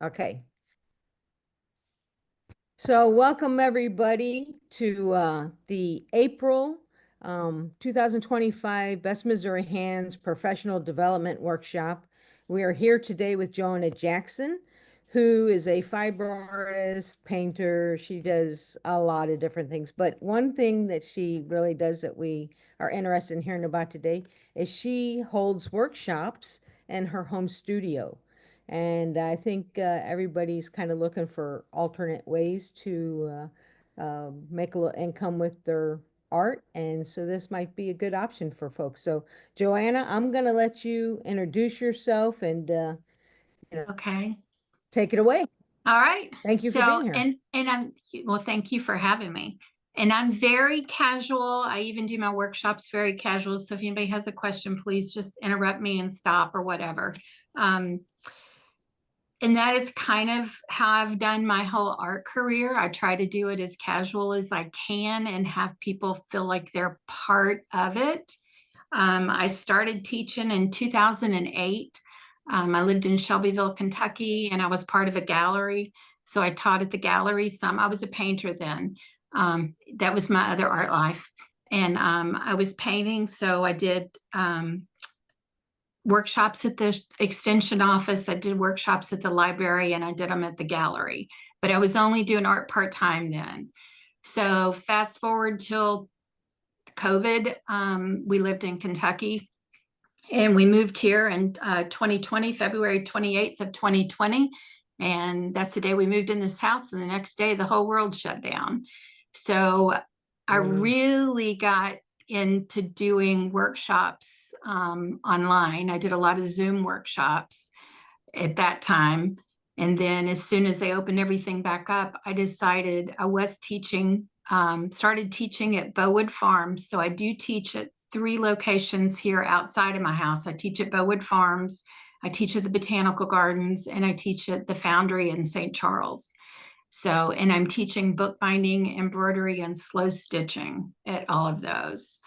Okay. So welcome everybody to the April 2025 Best Missouri Hands Professional Development Workshop. We are here today with JoAnna Jackson, who is a fiber artist, painter. She does a lot of different things, but one thing that she really does that we are interested in hearing about today is she holds workshops in her home studio. And I think everybody's kind of looking for alternate ways to make a little income with their art. And so this might be a good option for folks. So, JoAnna, I'm going to let you introduce yourself and Okay. take it away. All right. Thank you for So, being here. well, thank you for having me. And I'm very casual. I even do my workshops very casual. So if anybody has a question, please just interrupt me and stop or whatever. Um, and that is kind of how I've done my whole art career. I try to do it as casual as I can and have people feel like they're part of it. I started teaching in 2008. I lived in Shelbyville, Kentucky, and I was part of a gallery. So I taught at the gallery some. I was a painter then. That was my other art life. And I was painting. So I did workshops at the extension office. I did workshops at the library, and I did them at the gallery. But I was only doing art part-time then. So fast forward till COVID, we lived in Kentucky. And we moved here in 2020, February 28th of 2020. And that's the day we moved in this house. And the next day, the whole world shut down. So I really got into doing workshops online. I did a lot of Zoom workshops at that time. And then as soon as they opened everything back up, I decided I was teaching, started teaching at Bowood Farms. So I do teach at 3 locations here outside of my house. I teach at Bowood Farms, I teach at the Botanical Gardens, and I teach at the Foundry in St. Charles. So, and I'm teaching bookbinding, embroidery, and slow stitching at all of those.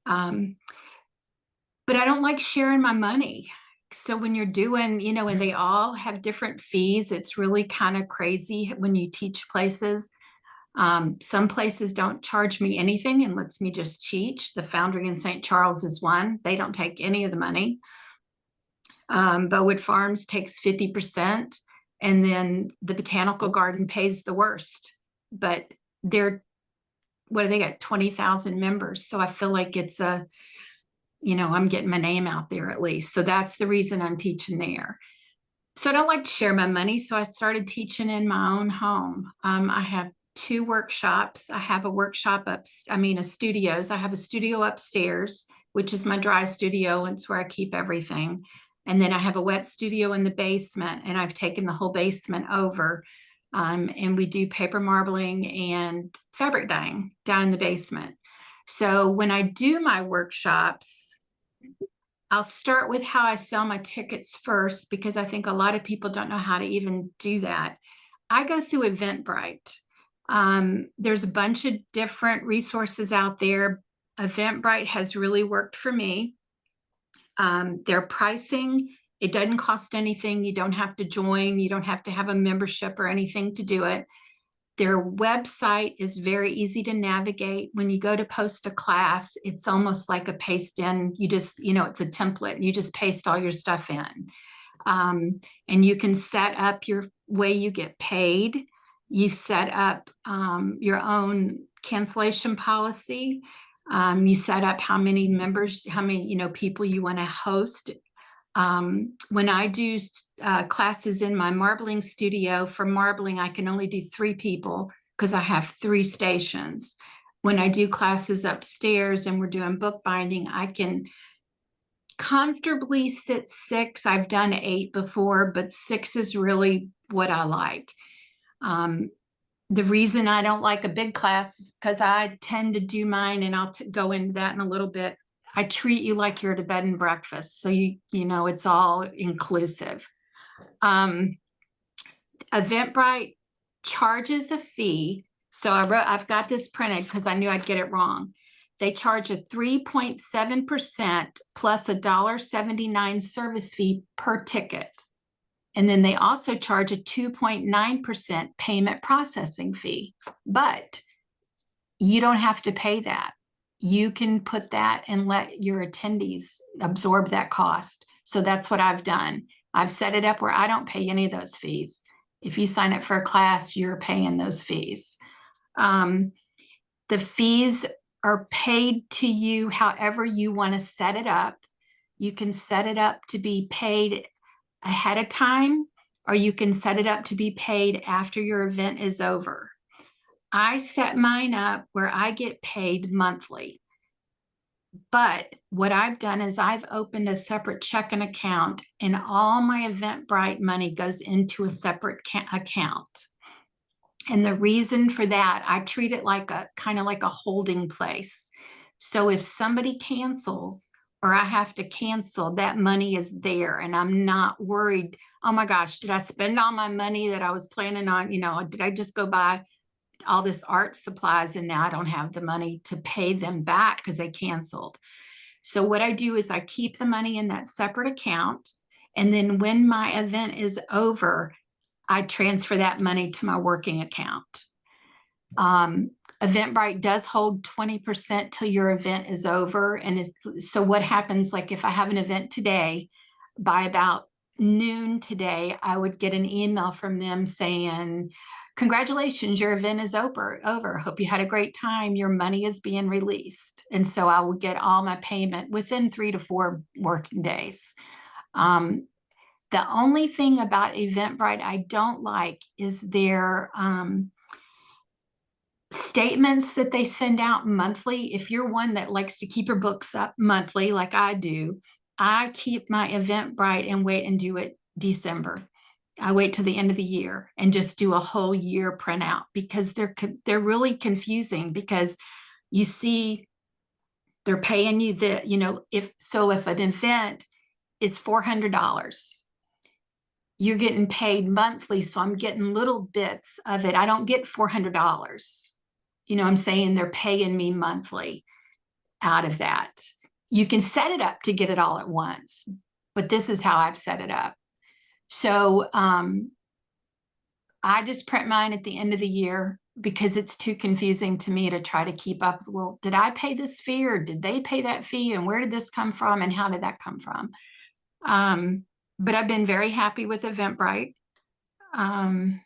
But I don't like sharing my money. So when you're doing, and they all have different fees, it's really kind of crazy when you teach places. Some places don't charge me anything and lets me just teach. The Foundry in St. Charles is one. They don't take any of the money. Bowood Farms takes 50%, and then the Botanical Garden pays the worst. But what do they got? 20,000 members. So I feel like I'm getting my name out there at least. So that's the reason I'm teaching there. So I don't like to share my money. So I started teaching in my own home. I have 2 workshops. I have studios. I have a studio upstairs, which is my dry studio. And it's where I keep everything. And then I have a wet studio in the basement, and I've taken the whole basement over. And we do paper marbling and fabric dyeing down in the basement. So when I do my workshops, I'll start with how I sell my tickets first, because I think a lot of people don't know how to even do that. I go through Eventbrite. There's a bunch of different resources out there. Eventbrite has really worked for me. Their pricing, it doesn't cost anything. You don't have to join. You don't have to have a membership or anything to do it. Their website is very easy to navigate. When you go to post a class, it's almost like a paste in. You just, it's a template. You just paste all your stuff in. And you can set up your way you get paid. You set up your own cancellation policy. You set up how many members, how many, people you want to host. When I do classes in my marbling studio, for marbling, I can only do 3 people because I have 3 stations. When I do classes upstairs and we're doing bookbinding, I can comfortably sit 6. I've done 8 before, but 6 is really what I like. The reason I don't like a big class is because I tend to do mine, and I'll go into that in a little bit. I treat you like you're at a bed and breakfast. So it's all inclusive. Eventbrite charges a fee. So I've got this printed because I knew I'd get it wrong. They charge a 3.7% plus $1.79 service fee per ticket. And then they also charge a 2.9% payment processing fee, but you don't have to pay that. You can put that and let your attendees absorb that cost. So that's what I've done. I've set it up where I don't pay any of those fees. If you sign up for a class, you're paying those fees. The fees are paid to you however you want to set it up. You can set it up to be paid ahead of time, or you can set it up to be paid after your event is over. I set mine up where I get paid monthly. But what I've done is I've opened a separate checking account, and all my Eventbrite money goes into a separate account. And the reason for that, I treat it like a kind of like a holding place. So if somebody cancels or I have to cancel, that money is there, and I'm not worried. Oh my gosh, did I spend all my money that I was planning on? Did I just go buy all this art supplies and now I don't have the money to pay them back because they canceled? So what I do is I keep the money in that separate account. And then when my event is over, I transfer that money to my working account. Eventbrite does hold 20% till your event is over. And so what happens, like if I have an event today, by about noon today, I would get an email from them saying, congratulations, your event is over. Hope you had a great time. Your money is being released. And so I would get all my payment within 3 to 4 working days. The only thing about Eventbrite I don't like is their statements that they send out monthly. If you're one that likes to keep your books up monthly, like I do, I keep my Eventbrite and wait and do it December. I wait till the end of the year and just do a whole year printout, because they're really confusing, because you see they're paying you if an event is $400, you're getting paid monthly. So I'm getting little bits of it. I don't get $400. I'm saying they're paying me monthly out of that. You can set it up to get it all at once, but this is how I've set it up. So I just print mine at the end of the year because it's too confusing to me to try to keep up. Well, did I pay this fee or did they pay that fee? And where did this come from? And how did that come from? But I've been very happy with Eventbrite. And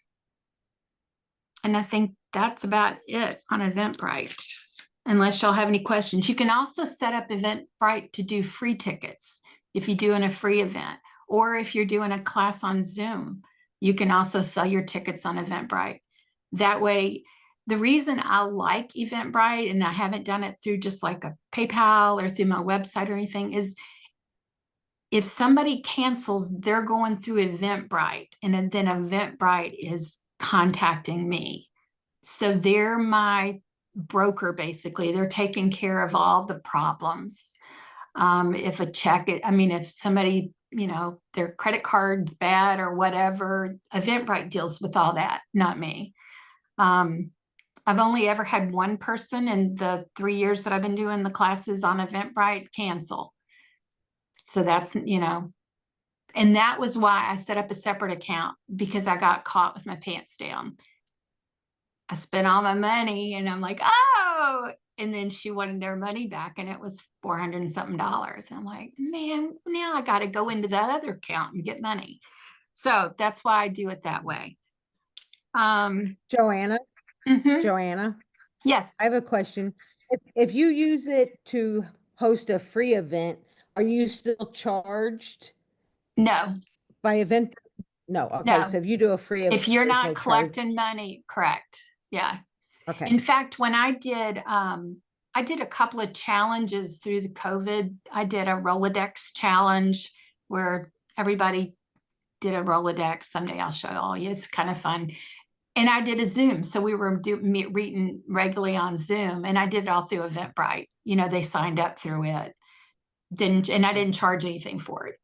I think that's about it on Eventbrite, unless y'all have any questions. You can also set up Eventbrite to do free tickets if you're doing a free event, or if you're doing a class on Zoom, you can also sell your tickets on Eventbrite. That way, the reason I like Eventbrite, and I haven't done it through just like a PayPal or through my website or anything, is if somebody cancels, they're going through Eventbrite, and then Eventbrite is contacting me. So they're my broker, basically. They're taking care of all the problems. If a check, if somebody, their credit card's bad or whatever, Eventbrite deals with all that, not me. I've only ever had one person in the 3 years that I've been doing the classes on Eventbrite cancel. So that's, and that was why I set up a separate account, because I got caught with my pants down. I spent all my money and I'm like, oh, and then she wanted their money back, and it was $400 and something. And I'm like, man, now I got to go into the other account and get money. So that's why I do it that way. JoAnna, JoAnna, yes. I have a question. If you use it to host a free event, are you still charged No, by event? No. Okay. no. So if you do a free event, If you're there's not no charge. collecting money, correct. Yeah. Okay. In fact, when I did a couple of challenges through the COVID. I did a Rolodex challenge where everybody did a Rolodex. Someday I'll show all you. It's kind of fun. And I did a Zoom. So we were reading regularly on Zoom, and I did it all through Eventbrite. They signed up through it. I didn't charge anything for it.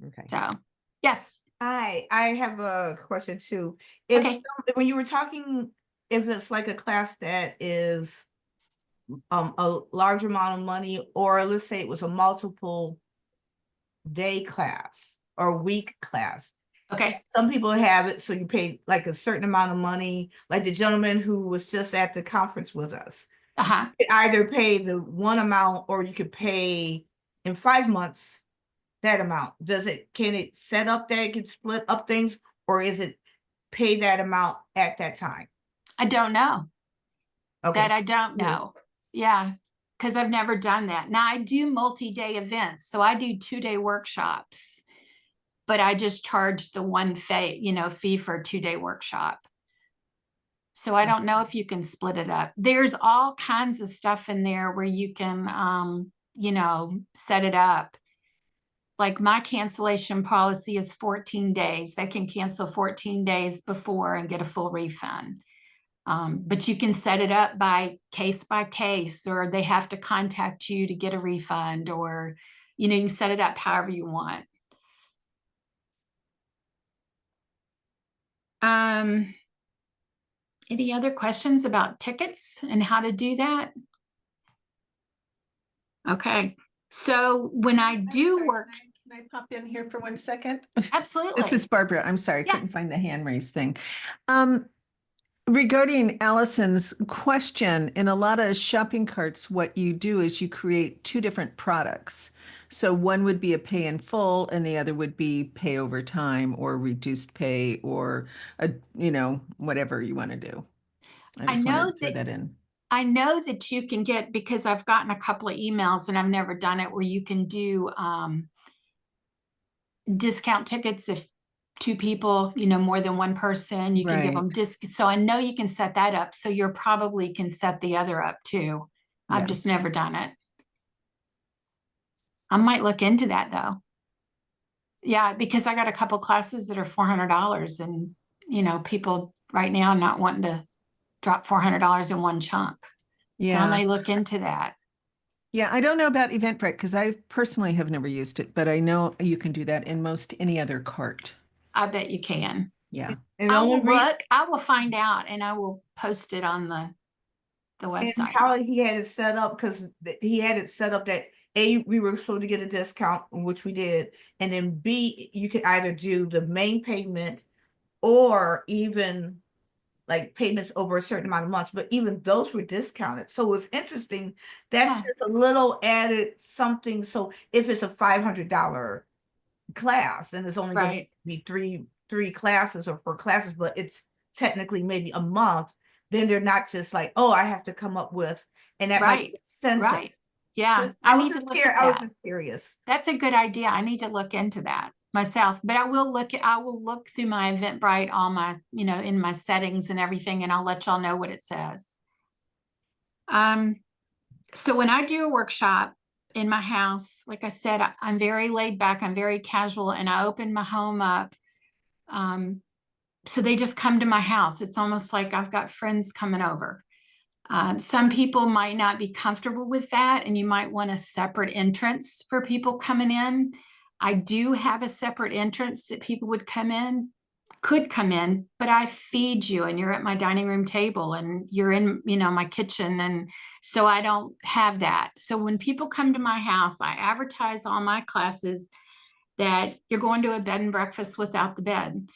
Okay. So, yes. I have a question too. Okay. When you were talking, if it's like a class that is a large amount of money, or let's say it was a multiple day class, or week class. Okay. Some people have it, so you pay like a certain amount of money, like the gentleman who was just at the conference with us. Uh-huh. You could either pay the one amount or you could pay in 5 months that amount. Can it set up that it can split up things, or is it pay that amount at that time? I don't know. Okay. That I don't Yes. know. Yeah, because I've never done that. Now I do multi-day events, so I do 2-day workshops, but I just charge the one fee for a 2-day workshop. So I don't know if you can split it up. There's all kinds of stuff in there where you can, set it up. Like my cancellation policy is 14 days. They can cancel 14 days before and get a full refund. But you can set it up by case, or they have to contact you to get a refund, or, you can set it up however you want. Any other questions about tickets and how to do that? Okay. So when I do work, Can I pop in here for 1 second? absolutely. This is Barbara. I'm sorry, I Yeah. couldn't find the hand raise thing. Regarding Allison's question, in a lot of shopping carts, what you do is you create 2 different products. So one would be a pay in full and the other would be pay over time or reduced pay or whatever you want to do. I just know wanted to throw that- that in. I know that you can get, because I've gotten a couple of emails and I've never done it, where you can do discount tickets if 2 people, more than one person, you can give them so I know you can set that up. So you probably can set the other up too. Yeah. I've just never done it. I might look into that though. Yeah, because I got a couple classes that are $400 and, people right now not wanting to drop $400 in one chunk. So I may look into that. Yeah, I don't know about Eventbrite because I personally have never used it, but I know you can do that in most any other cart. I bet you can. Yeah. And I will look, I will find out and I will post it on the and website. how he had it set up, because he had it set up that A, we were supposed to get a discount, which we did, and then B, you could either do the main payment or even like payments over a certain amount of months, but even those were discounted. So it's interesting. That's just a little added something. So if it's a $500 class, then it's only going to be three classes or 4 classes, but it's technically maybe a month, then they're not just like, oh, I have to come up with, and that might make sense. Right. Yeah. So I was just curious. That's a good idea. I need to look into that myself, but I will look through my Eventbrite, all my, in my settings and everything, and I'll let y'all know what it says. So when I do a workshop in my house, like I said, I'm very laid back, I'm very casual, and I open my home up. So they just come to my house. It's almost like I've got friends coming over. Some people might not be comfortable with that, and you might want a separate entrance for people coming in. I do have a separate entrance that people could come in, but I feed you and you're at my dining room table and you're in, my kitchen. And so I don't have that. So when people come to my house, I advertise all my classes that you're going to a bed and breakfast without the bed.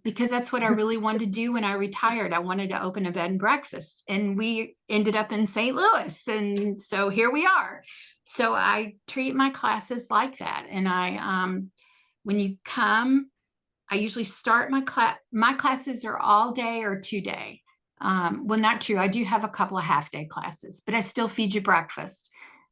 Because that's what I really wanted to do when I retired. I wanted to open a bed and breakfast, and we ended up in St. Louis. And so here we are. So I treat my classes like that. And when you come, I usually start my classes are all day or 2-day. Well, not true. I do have a couple of half-day classes, but I still feed you breakfast.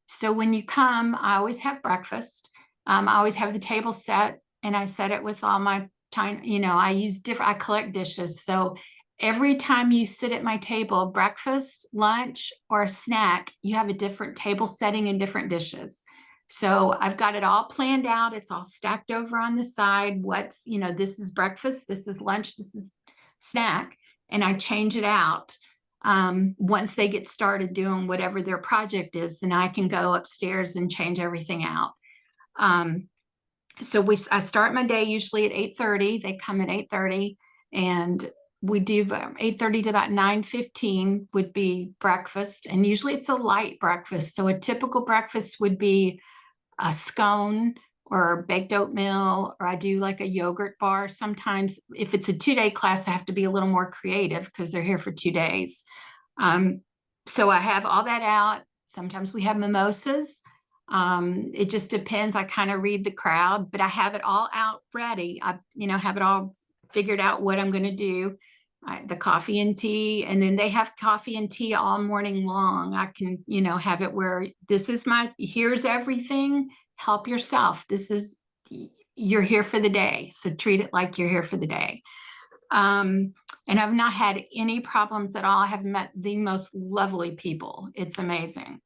So when you come, I always have breakfast. I always have the table set, and I set it with all my time. I collect dishes. So every time you sit at my table, breakfast, lunch, or a snack, you have a different table setting and different dishes. So I've got it all planned out. It's all stacked over on the side. This is breakfast, this is lunch, this is snack. And I change it out. Once they get started doing whatever their project is, then I can go upstairs and change everything out. So I start my day usually at 8:30. They come at 8:30, and we do 8:30 to about 9:15 would be breakfast. And usually it's a light breakfast. So a typical breakfast would be a scone or baked oatmeal, or I do like a yogurt bar. Sometimes if it's a 2-day class, I have to be a little more creative because they're here for 2 days. So I have all that out. Sometimes we have mimosas. It just depends. I kind of read the crowd, but I have it all out ready. I, have it all figured out what I'm going to do. The coffee and tea, and then they have coffee and tea all morning long. I can, have it where here's everything. Help yourself. You're here for the day. So treat it like you're here for the day. And I've not had any problems at all. I have met the most lovely people. It's amazing.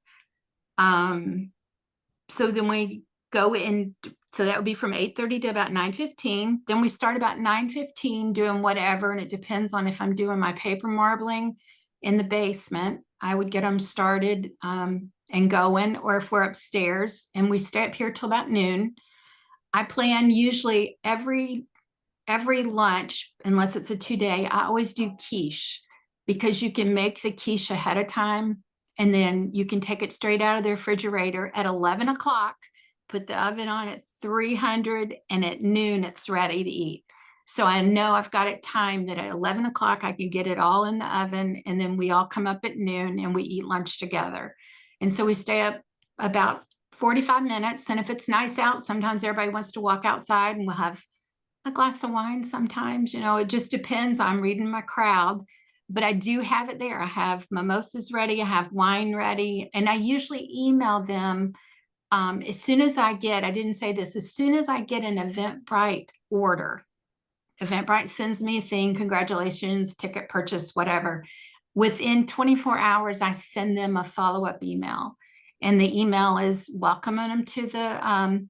So then we go in, so that would be from 8:30 to about 9:15. Then we start about 9:15 doing whatever. And it depends on if I'm doing my paper marbling in the basement, I would get them started and going, or if we're upstairs, and we stay up here till about noon. I plan usually every lunch, unless it's a 2-day, I always do quiche, because you can make the quiche ahead of time, and then you can take it straight out of the refrigerator at 11 o'clock, put the oven on at 300, and at noon it's ready to eat. So I know I've got it timed that at 11 o'clock I can get it all in the oven, and then we all come up at noon and we eat lunch together. And so we stay up about 45 minutes. And if it's nice out, sometimes everybody wants to walk outside and we'll have a glass of wine sometimes. It just depends. I'm reading my crowd, but I do have it there. I have mimosas ready, I have wine ready, and I usually email them as soon as I get, I didn't say this, as soon as I get an Eventbrite order. Eventbrite sends me a thing, congratulations, ticket purchase, whatever. Within 24 hours, I send them a follow-up email. And the email is welcoming them to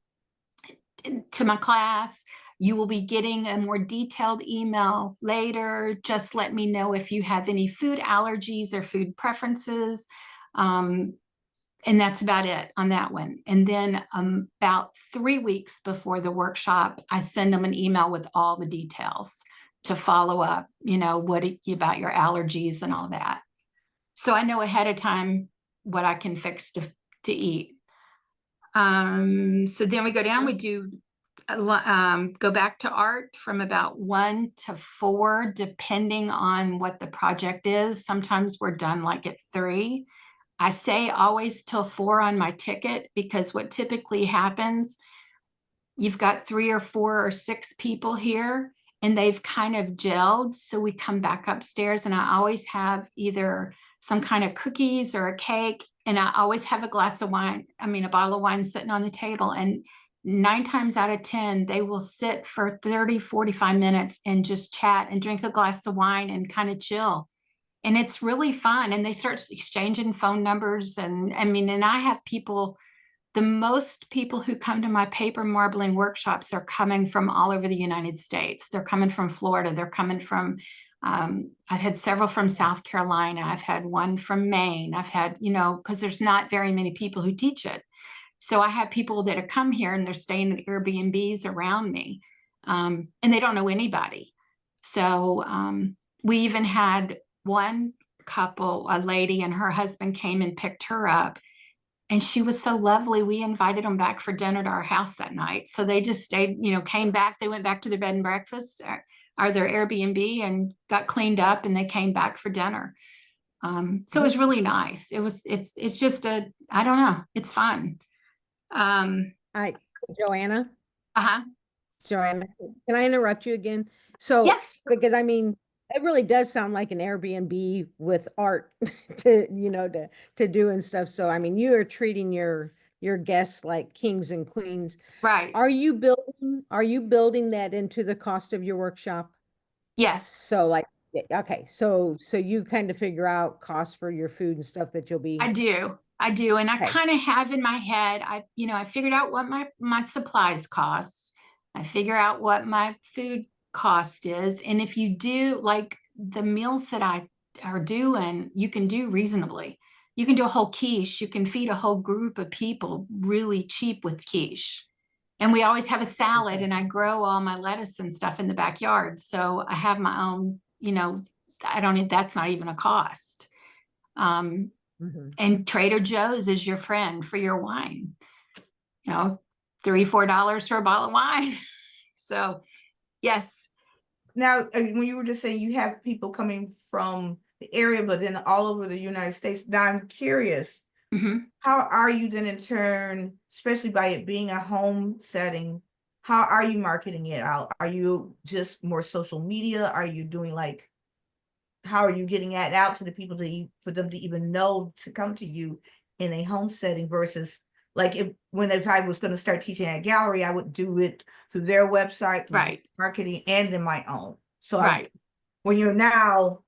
my class. You will be getting a more detailed email later. Just let me know if you have any food allergies or food preferences. And that's about it on that one. And then about 3 weeks before the workshop, I send them an email with all the details to follow up, what about your allergies and all that. So I know ahead of time what I can fix to eat. So then we go down, we do go back to art from about 1 to 4, depending on what the project is. Sometimes we're done like at 3. I say always till 4 on my ticket, because what typically happens, you've got 3 or 4 or 6 people here and they've kind of gelled. So we come back upstairs, and I always have either some kind of cookies or a cake, and I always have a glass of wine, a bottle of wine sitting on the table. And 9 times out of 10, they will sit for 30, 45 minutes and just chat and drink a glass of wine and kind of chill. And it's really fun. And they start exchanging phone numbers. And I have people, the most people who come to my paper marbling workshops are coming from all over the United States. They're coming from Florida. They're coming from, I've had several from South Carolina. I've had one from Maine. I've had, because there's not very many people who teach it. So I have people that have come here and they're staying at Airbnbs around me, and they don't know anybody. So we even had one couple, a lady and her husband came and picked her up, and she was so lovely. We invited them back for dinner to our house that night. So they just stayed, came back. They went back to their bed and breakfast or their Airbnb and got cleaned up, and they came back for dinner. So it was really nice. It's just I don't know. It's fun. JoAnna, Uh-huh. JoAnna, can I interrupt you again? So, Yes. because it really does sound like an Airbnb with art to do and stuff. So, you are treating your guests like kings and queens. Right. Are you building that into the cost of your workshop? Yes. So okay. So you kind of figure out costs for your food and stuff that you'll be. I do. And I kind of have in my head, I figured out what my supplies cost. I figure out what my food cost is. And if you do like the meals that I are doing, you can do reasonably. You can do a whole quiche. You can feed a whole group of people really cheap with quiche. And we always have a salad, and I grow all my lettuce and stuff in the backyard. So I have my own, that's not even a cost. And Trader Joe's is your friend for your wine. $3-4 for a bottle of wine. So yes. Now, when you were just saying you have people coming from the area, but then all over the United States, now I'm curious, how are you then in turn, especially by it being a home setting, how are you marketing it out? Are you just more social media? Are you doing like, how are you getting that out to the people for them to even know to come to you in a home setting versus like if I was going to start teaching at a gallery, I would do it through their website, Right. marketing, and in my own. So Right. when you're now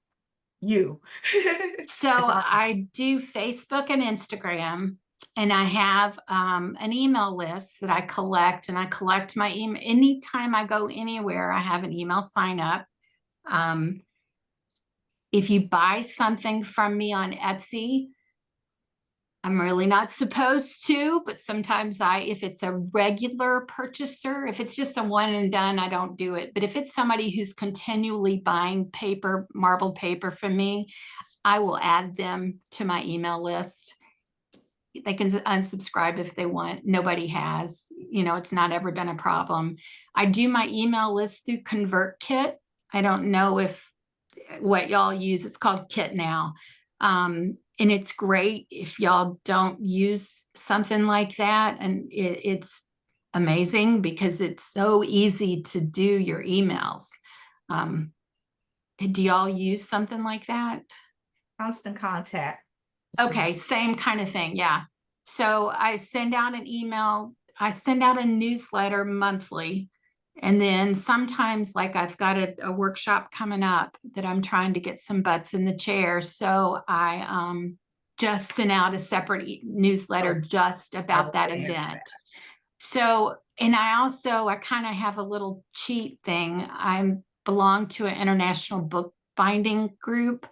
you. So I do Facebook and Instagram, and I have an email list that I collect, and I collect my email. Anytime I go anywhere, I have an email sign up. If you buy something from me on Etsy, I'm really not supposed to, but sometimes if it's a regular purchaser, if it's just a one and done, I don't do it. But if it's somebody who's continually buying paper, marbled paper from me, I will add them to my email list. They can unsubscribe if they want. Nobody has, it's not ever been a problem. I do my email list through ConvertKit. I don't know what y'all use. It's called Kit now. And it's great if y'all don't use something like that. And it's amazing because it's so easy to do your emails. Do y'all use something like that? Constant Contact. Okay, same kind of thing. Yeah. So I send out an email. I send out a newsletter monthly. And then sometimes, like I've got a workshop coming up that I'm trying to get some butts in the chair. So I just sent out a separate newsletter just about that event. So, and I kind of have a little cheat thing. I belong to an international bookbinding group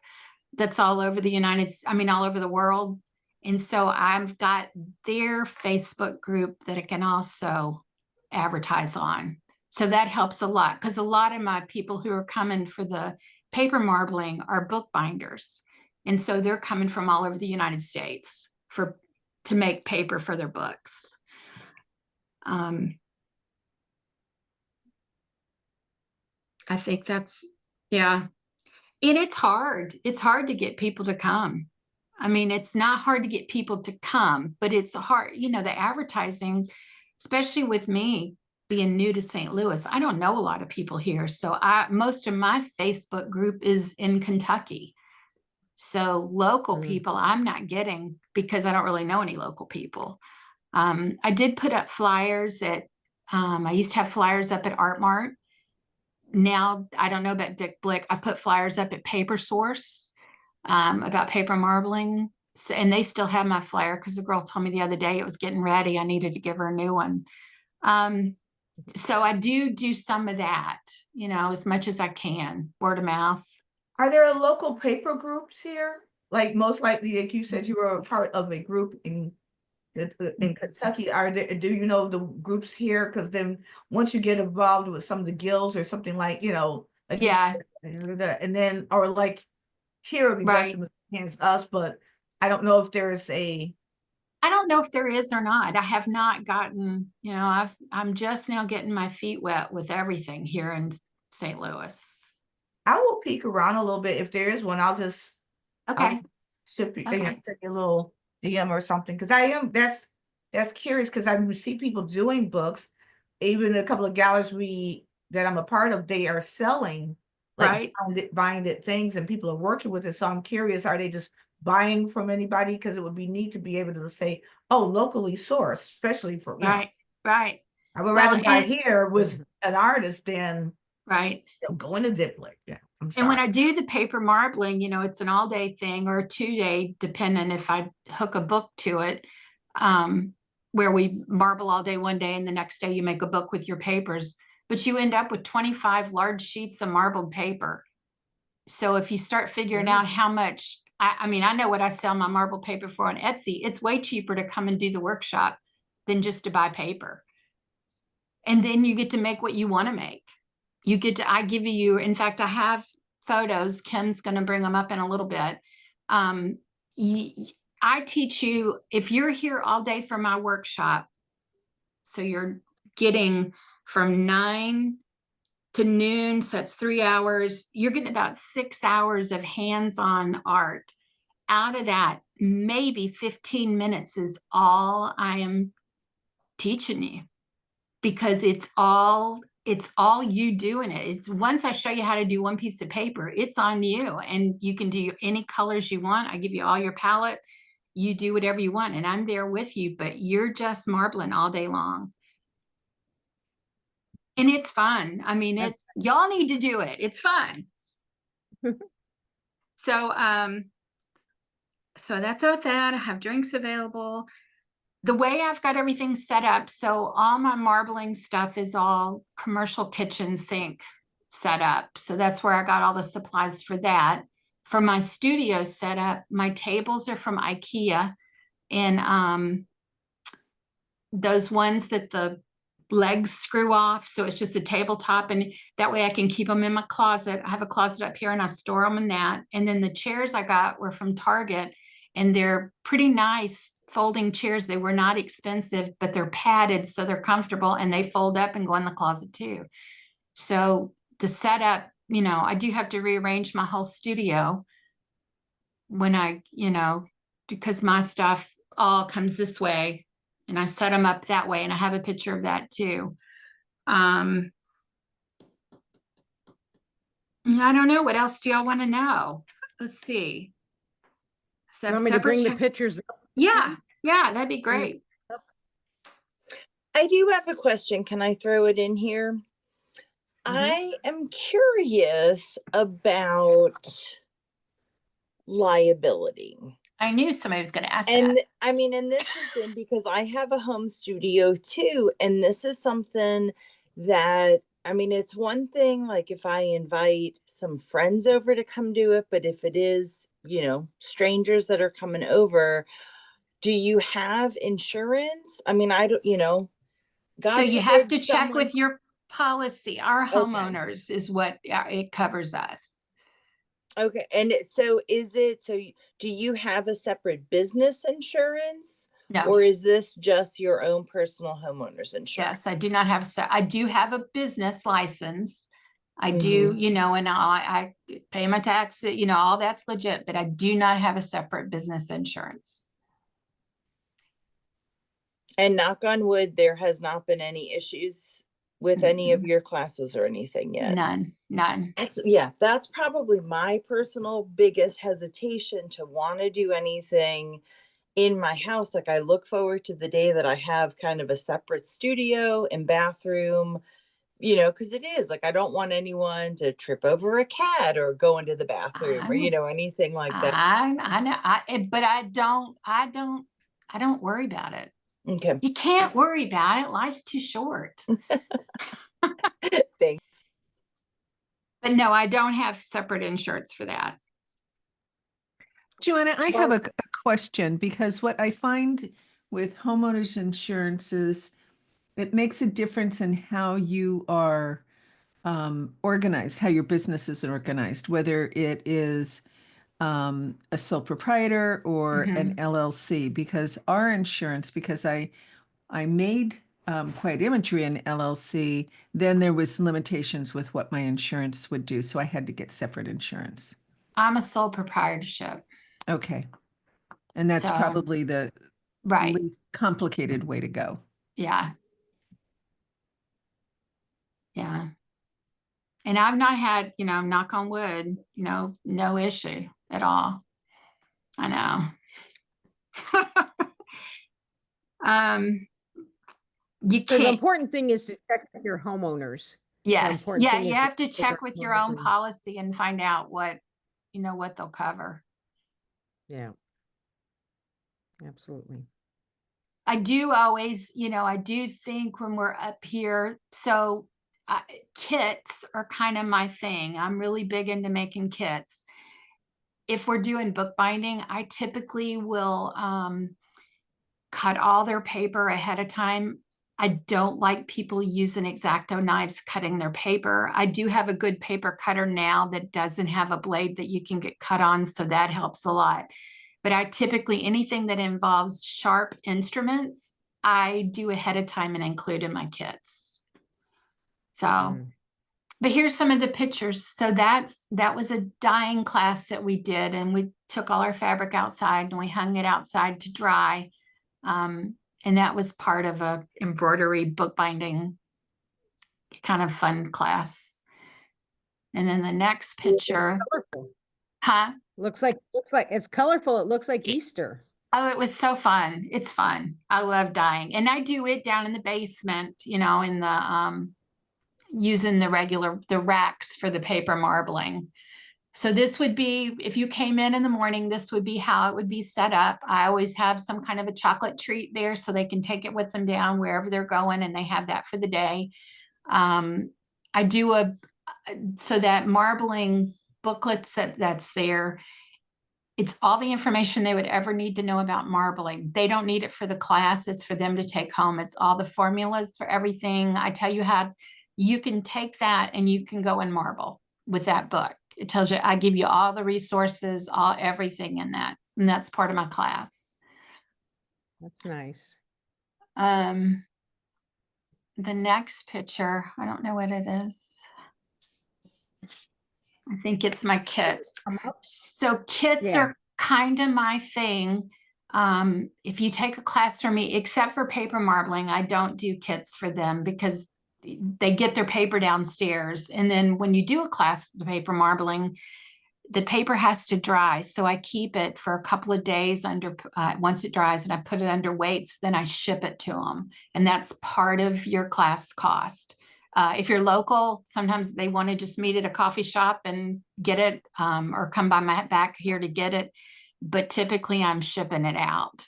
that's all over all over the world. And so I've got their Facebook group that I can also advertise on. So that helps a lot because a lot of my people who are coming for the paper marbling are bookbinders. And so they're coming from all over the United States to make paper for their books. I think that's, yeah. And it's hard. It's hard to get people to come. I mean, it's not hard to get people to come, but it's hard, the advertising, especially with me being new to St. Louis. I don't know a lot of people here. So most of my Facebook group is in Kentucky. So local people I'm not getting because I don't really know any local people. I did put up flyers I used to have flyers up at Art Mart. Now, I don't know about Dick Blick. I put flyers up at Paper Source about paper marbling. So, and they still have my flyer because the girl told me the other day it was getting ready. I needed to give her a new one. So I do some of that, as much as I can, word of mouth. Are there local paper groups here? Like most likely, like you said, you were a part of a group in Kentucky. Do you know the groups here? Because then once you get involved with some of the guilds or something like, like yeah, and then or like here it'd be best against us, but I don't know if there's I don't know if there is or not. I have not gotten, I'm just now getting my feet wet with everything here in St. Louis. I will peek around a little bit. If there is one, I'll just ship you, send you a little DM or something. Because that's curious because I see people doing books. Even a couple of galleries that I'm a part of, they are selling like bind it things, and people are working with it. So I'm curious, are they just buying from anybody? Because it would be neat to be able to say, oh, locally sourced, especially for right. I would rather buy here with an artist than going to Diplik. Yeah. And when I do the paper marbling, it's an all-day thing or a 2-day, depending if I hook a book to it, where we marble all day one day and the next day you make a book with your papers, but you end up with 25 large sheets of marbled paper. So if you start figuring out how much, I know what I sell my marbled paper for on Etsy. It's way cheaper to come and do the workshop than just to buy paper. And then you get to make what you want to make. I give you, in fact, I have photos. Kim's going to bring them up in a little bit. I teach you, if you're here all day for my workshop, So you're getting from 9 to noon. So it's 3 hours. You're getting about 6 hours of hands-on art. Out of that, maybe 15 minutes is all I am teaching you, because it's all you doing it. It's once I show you how to do one piece of paper, it's on you, and you can do any colors you want. I give you all your palette. You do whatever you want, and I'm there with you, but you're just marbling all day long. And it's fun. I mean, it's, y'all need to do it. It's fun. So, so that's about that. I have drinks available. The way I've got everything set up, so all my marbling stuff is all commercial kitchen sink set up. So that's where I got all the supplies for that. For my studio setup, my tables are from IKEA, and those ones that the legs screw off. So it's just a tabletop, and that way I can keep them in my closet. I have a closet up here and I store them in that. And then the chairs I got were from Target, and they're pretty nice folding chairs. They were not expensive, but they're padded, so they're comfortable, and they fold up and go in the closet too. So the setup, you know, I do have to rearrange my whole studio when I, you know, because my stuff all comes this way, and I set them up that way, and I have a picture of that too. I don't know. What else do y'all want to know? Let's see. You want me to bring the pictures up? Yeah, yeah, that'd be great. I do have a question. Can I throw it in here? I am curious about liability. I knew somebody was going to ask And that. I mean, and this has been because I have a home studio too. And this is something that, I mean, it's one thing, like if I invite some friends over to come do it, but if it is, you know, strangers that are coming over, do you have insurance? I mean, I don't, you know, God So you have to forbid check with someone's- your policy. Our Okay. homeowners is what it covers us. Okay. And so is it, so do you have a separate business insurance? No. Or is this just your own personal homeowner's insurance? Yes, I do not have, I do have a business license. I do, you know, and I pay my taxes, you know, all that's legit, but I do not have a separate business insurance. And knock on wood, there has not been any issues with any of your classes or anything yet. None. That's probably my personal biggest hesitation to want to do anything in my house. Like I look forward to the day that I have kind of a separate studio and bathroom, you know, because it is like I don't want anyone to trip over a cat or go into the bathroom or, you know, anything like that. I know, but I don't worry about it. Okay. You can't worry about it. Life's too short. Thanks. But no, I don't have separate insurance for that. JoAnna, I have a question, because what I find with homeowners insurance is it makes a difference in how you are organized, how your business is organized, whether it is a sole proprietor or an LLC, because our insurance, because I made Quiet Imagery an LLC, then there was limitations with what my insurance would do. So I had to get separate insurance. I'm a sole proprietorship. Okay. And that's So, probably the least complicated way to go. Yeah. Yeah. And I've not had, you know, knock on wood, you know, no issue at all. I know. You So the can't. important thing is to check with your homeowners. Yes. important Yeah. thing You is have to to check with your own homeowners. policy and find out what, you know, what they'll cover. Yeah. Absolutely. I do always, you know, I do think when we're up here, so kits are kind of my thing. I'm really big into making kits. If we're doing bookbinding, I typically will cut all their paper ahead of time. I don't like people using X-Acto knives cutting their paper. I do have a good paper cutter now that doesn't have a blade that you can get cut on, so that helps a lot. But I typically, anything that involves sharp instruments, I do ahead of time and include in my kits. So, Mm. but here's some of the pictures. So that was a dyeing class that we did, and we took all our fabric outside and we hung it outside to dry. And that was part of a embroidery bookbinding kind of fun class. And then the next picture, Colorful. huh? Looks like it's colorful. It looks like Easter. Oh, it was so fun. It's fun. I love dyeing. And I do it down in the basement, you know, in the using the racks for the paper marbling. So this would be, if you came in the morning, this would be how it would be set up. I always have some kind of a chocolate treat there so they can take it with them down wherever they're going, and they have that for the day. I do so that marbling booklets that's there, it's all the information they would ever need to know about marbling. They don't need it for the class. It's for them to take home. It's all the formulas for everything. I tell you how you can take that and you can go and marble with that book. It tells you, I give you all the resources, everything in that. And that's part of my class. That's nice. The next picture, I don't know what it is. I think it's my kits. So kits are kind of my thing. If you take a class from me, except for paper marbling, I don't do kits for them because they get their paper downstairs. And then when you do a class, the paper marbling, the paper has to dry. So I keep it for a couple of days under, once it dries, and I put it under weights, then I ship it to them. And that's part of your class cost. If you're local, sometimes they want to just meet at a coffee shop and get it, or come by my back here to get it. But typically I'm shipping it out.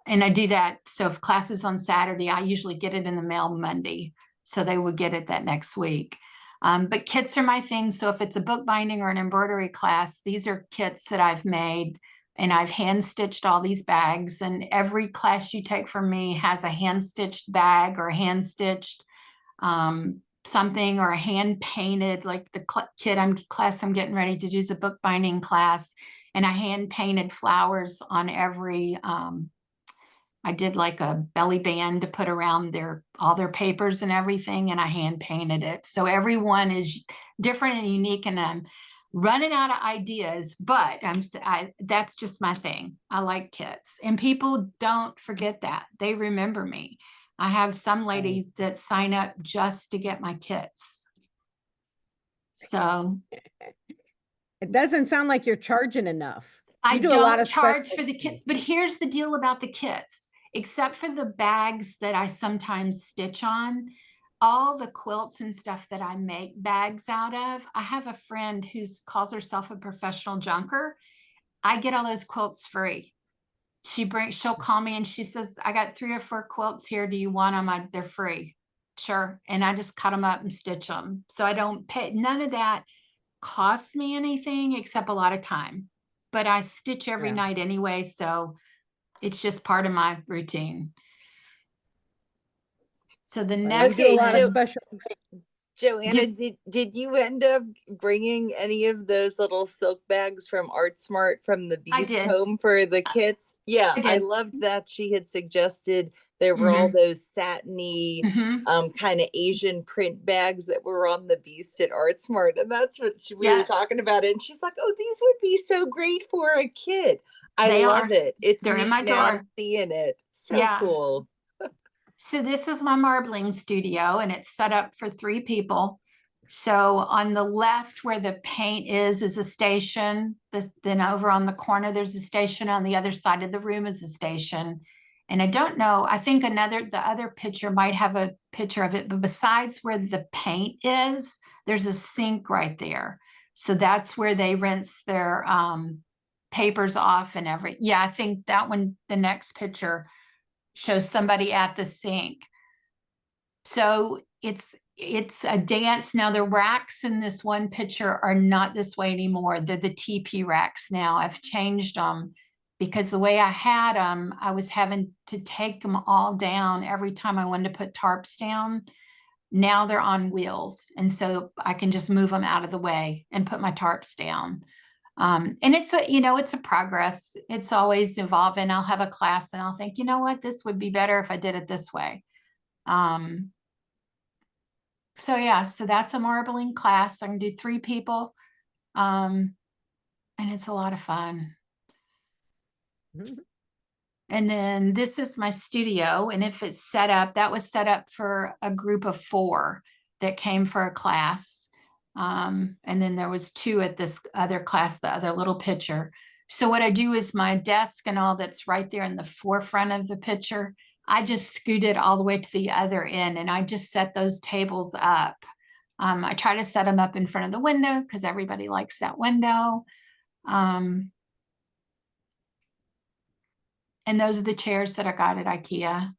And I do that. So if class is on Saturday, I usually get it in the mail Monday. So they would get it that next week. But kits are my thing. So if it's a bookbinding or an embroidery class, these are kits that I've made, and I've hand stitched all these bags. And every class you take from me has a hand stitched bag or a hand stitched something, or a hand painted, like the class I'm getting ready to do is a bookbinding class, and I hand painted flowers on every, I did like a belly band to put around all their papers and everything, and I hand painted it. So everyone is different and unique, and I'm running out of ideas, but that's just my thing. I like kits, and people don't forget that. They remember me. I have some ladies that sign up just to get my kits. So it doesn't sound like you're charging enough. I don't charge for the kits, but here's the deal about the kits. Except for the bags that I sometimes stitch on, all the quilts and stuff that I make bags out of, I have a friend who calls herself a professional junker. I get all those quilts free. She'll call me and she says, I got 3 or 4 quilts here. Do you want them? They're free. Sure. And I just cut them up and stitch them. So I don't pay, none of that costs me anything except a lot of time, but I stitch every night anyway. So it's just part of my routine. So the next, do a lot of special. JoAnna, did you end up bringing any of those little silk bags from ArtSmart from the Beast home for the kits? Yeah, I loved that she had suggested there were all those satiny, kind of Asian print bags that were on the Beast at ArtSmart, and that's what we were talking about. And she's like, "Oh, these would be so great for a kid." I love it. They're in my drawer. Seeing it, so cool. So this is my marbling studio, and it's set up for 3 people. So on the left where the paint is a station. Then over on the corner, there's a station. On the other side of the room is a station. And I don't know, I think the other picture might have a picture of it, but besides where the paint is, there's a sink right there. So that's where they rinse their papers off and I think that one, the next picture, shows somebody at the sink. So it's a dance. Now the racks in this one picture are not this way anymore. They're the TP racks now. I've changed them because the way I had them, I was having to take them all down every time I wanted to put tarps down. Now they're on wheels. And so I can just move them out of the way and put my tarps down. And it's a, it's a progress. It's always evolving. I'll have a class and I'll think, you know what, this would be better if I did it this way. So yeah, so that's a marbling class. I can do 3 people. And it's a lot of fun. And then this is my studio. And if it's set up, that was set up for a group of 4 that came for a class. And then there was 2 at this other class, the other little picture. So what I do is my desk and all that's right there in the forefront of the picture, I just scoot it all the way to the other end and I just set those tables up. I try to set them up in front of the window because everybody likes that window. And those are the chairs that I got at IKEA.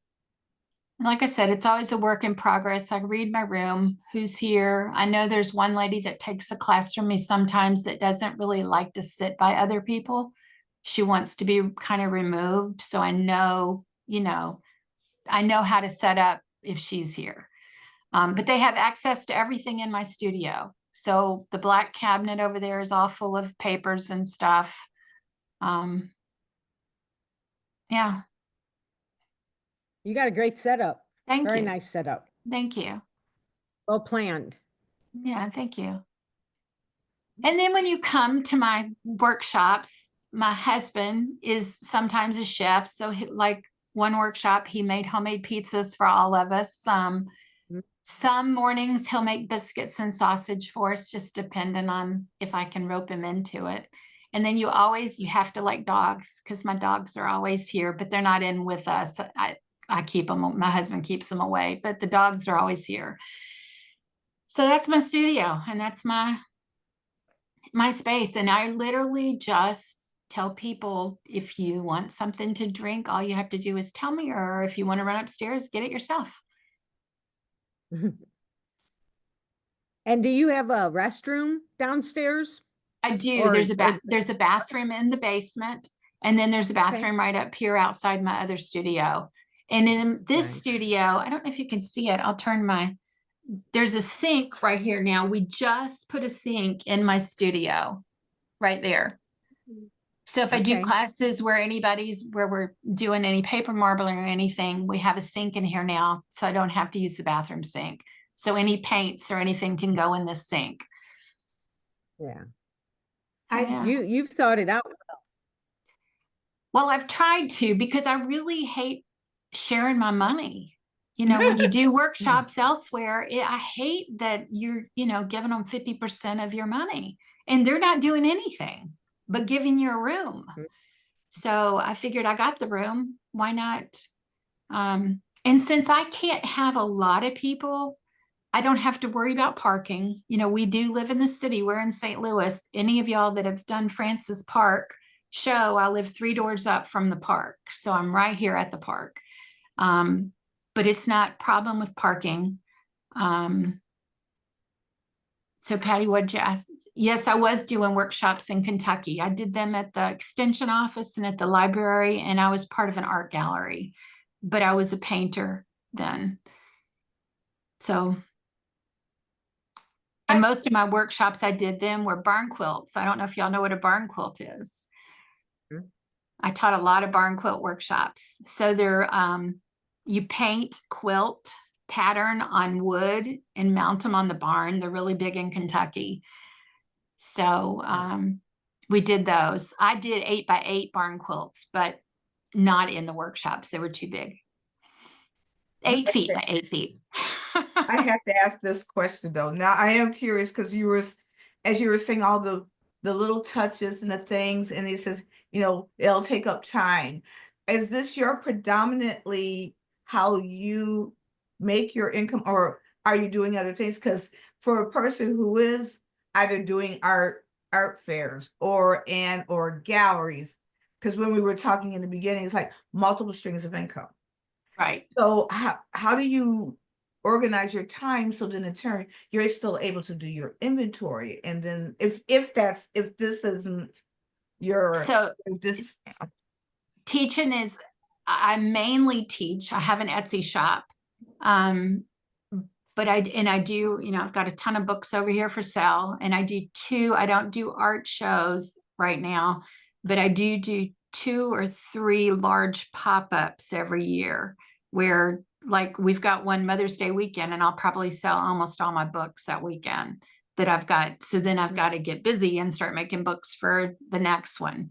And like I said, it's always a work in progress. I read my room, who's here. I know there's one lady that takes a class from me sometimes that doesn't really like to sit by other people. She wants to be kind of removed. So I know, I know how to set up if she's here. But they have access to everything in my studio. So the black cabinet over there is all full of papers and stuff. Yeah. You got a great setup. Thank Very you. nice setup. Thank you. Well planned. Yeah, thank you. And then when you come to my workshops, my husband is sometimes a chef. So like one workshop, he made homemade pizzas for all of us. Some mornings he'll make biscuits and sausage for us, just depending on if I can rope him into it. And then you have to like dogs because my dogs are always here, but they're not in with us. I keep them, my husband keeps them away, but the dogs are always here. So that's my studio and that's my space. And I literally just tell people, if you want something to drink, all you have to do is tell me, or if you want to run upstairs, get it yourself. And do you have a restroom downstairs? I do. Or There's a bathroom in the basement, and then there's a bathroom right up here outside my other studio. And in this Nice. studio, I don't know if you can see it. There's a sink right here now. We just put a sink in my studio right there. So if I do Okay. classes where we're doing any paper marbling or anything, we have a sink in here now, so I don't have to use the bathroom sink. So any paints or anything can go in this sink. Yeah. So, yeah. You've thought it out. Well, I've tried to, because I really hate sharing my money. When you do workshops elsewhere, I hate that you're, giving them 50% of your money and they're not doing anything but giving you a room. So I figured I got the room. Why not? And since I can't have a lot of people, I don't have to worry about parking. We do live in the city. We're in St. Louis. Any of y'all that have done Francis Park show, I live 3 doors up from the park. So I'm right here at the park. But it's not a problem with parking. So Patty, what'd you ask? Yes, I was doing workshops in Kentucky. I did them at the extension office and at the library, and I was part of an art gallery, but I was a painter then. So, and most of my workshops I did them were barn quilts. I don't know if y'all know what a barn quilt is. I taught a lot of barn quilt workshops. So they're, you paint quilt pattern on wood and mount them on the barn. They're really big in Kentucky. So we did those. I did 8x8 barn quilts, but not in the workshops. They were too big. 8 feet by 8 feet. I have to ask this question though. Now I am curious because as you were saying all the little touches and the things, and it says, it'll take up time. Is this your predominantly how you make your income, or are you doing other things? Because for a person who is either doing art fairs or galleries, because when we were talking in the beginning, it's like multiple streams of income. Right. So how do you organize your time so then in turn you're still able to do your inventory? And then if this isn't your teaching is, I mainly teach. I have an Etsy shop. But I do, I've got a ton of books over here for sale, and I don't do art shows. right now, but I do 2 or 3 large pop-ups every year where, like, we've got one Mother's Day weekend, and I'll probably sell almost all my books that weekend that I've got. So then I've got to get busy and start making books for the next one.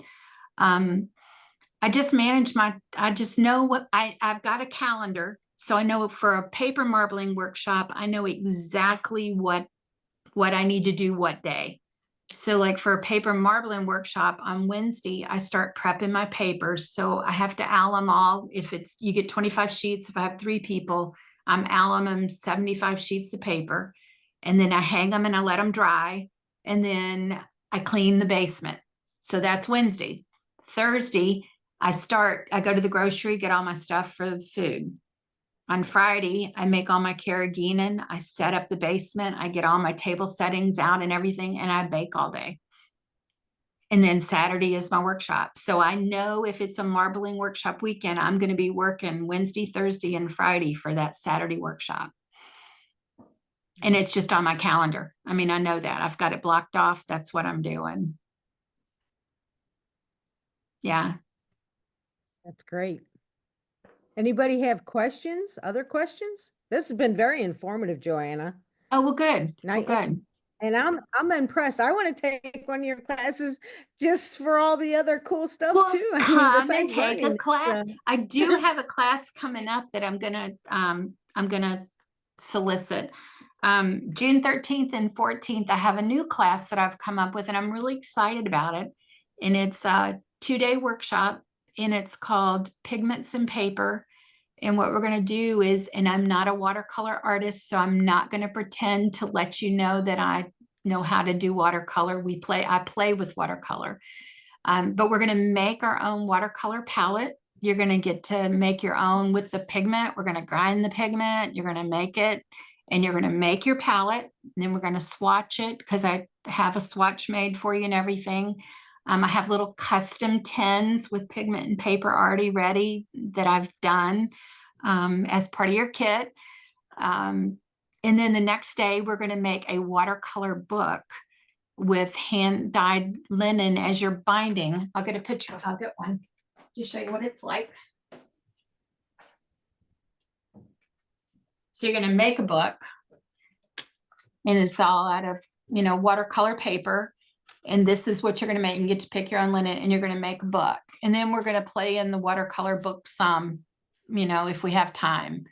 I just manage I just know what I've got a calendar. So I know for a paper marbling workshop, I know exactly what I need to do what day. So like for a paper marbling workshop on Wednesday, I start prepping my papers. So I have to alum all. If you get 25 sheets, if I have 3 people, I'm alum them 75 sheets of paper. And then I hang them and I let them dry. And then I clean the basement. So that's Wednesday. Thursday, I go to the grocery, get all my stuff for the food. On Friday, I make all my carrageenan. I set up the basement. I get all my table settings out and everything, and I bake all day. And then Saturday is my workshop. So I know if it's a marbling workshop weekend, I'm going to be working Wednesday, Thursday, and Friday for that Saturday workshop. And it's just on my calendar. I mean, I know that. I've got it blocked off. That's what I'm doing. Yeah. That's great. Anybody have questions? Other questions? This has been very informative, JoAnna. Oh, well, good. Well, good. And I'm impressed. I want to take one of your classes just for all the other cool stuff Well, too. come and take a class. I do have a class coming up that I'm gonna solicit. June 13th and 14th, I have a new class that I've come up with, and I'm really excited about it. And it's a 2-day workshop, and it's called Pigments and Paper. And what we're going to do is, and I'm not a watercolor artist, so I'm not going to pretend to let you know that I know how to do watercolor. I play with watercolor. But we're going to make our own watercolor palette. You're going to get to make your own with the pigment. We're going to grind the pigment. You're going to make it, and you're going to make your palette. And then we're going to swatch it, because I have a swatch made for you and everything. I have little custom tins with pigment and paper already ready that I've done as part of your kit. And then the next day, we're going to make a watercolor book with hand-dyed linen as your binding. I'll get a picture. I'll get one to show you what it's like. So you're going to make a book, and it's all out of, watercolor paper. And this is what you're going to make. You get to pick your own linen, and you're going to make a book. And then we're going to play in the watercolor book some, if we have time.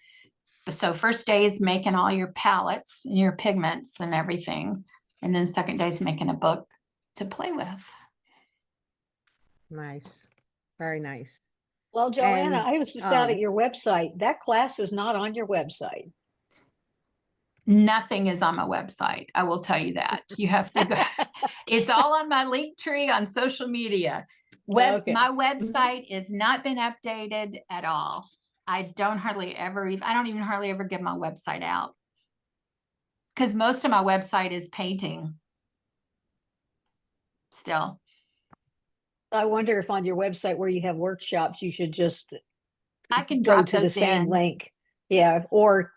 So first day is making all your palettes and your pigments and everything. And then second day is making a book to play with. Nice. Very nice. Well, JoAnna, And, I was just out at your website. That class is not on your website. Nothing is on my website. I will tell you that. You have to go. It's all on my link tree on social media. Okay. My website has not been updated at all. I don't hardly ever give my website out, because most of my website is painting still. I wonder if on your website where you have workshops, you should just I can go drop to the those same in. link. Yeah. Or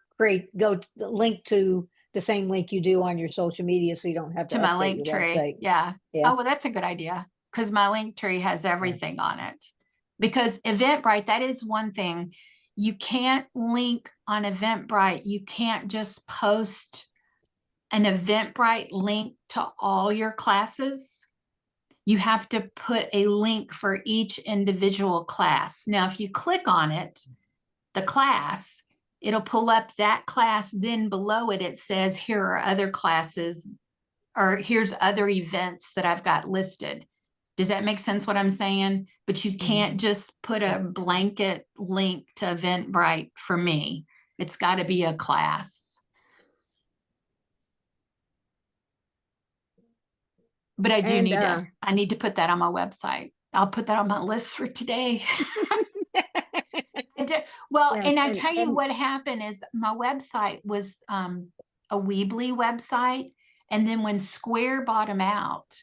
go to the link to the same link you do on your social media, so you don't have to To my update link your tree. website. Yeah. Yeah. Oh, well, that's a good idea, because my link tree has everything on it. Because Eventbrite, that is one thing. You can't link on Eventbrite. You can't just post an Eventbrite link to all your classes. You have to put a link for each individual class. Now, if you click on it, the class, it'll pull up that class. Then below it, it says, here are other classes, or here's other events that I've got listed. Does that make sense what I'm saying? But you can't just put a blanket link to Eventbrite for me. It's got to be a class. But I do I need to put that on my website. I'll put that on my list for today. Well, Yes, and I tell you what happened is my website was a Weebly website. And then when Square bought them out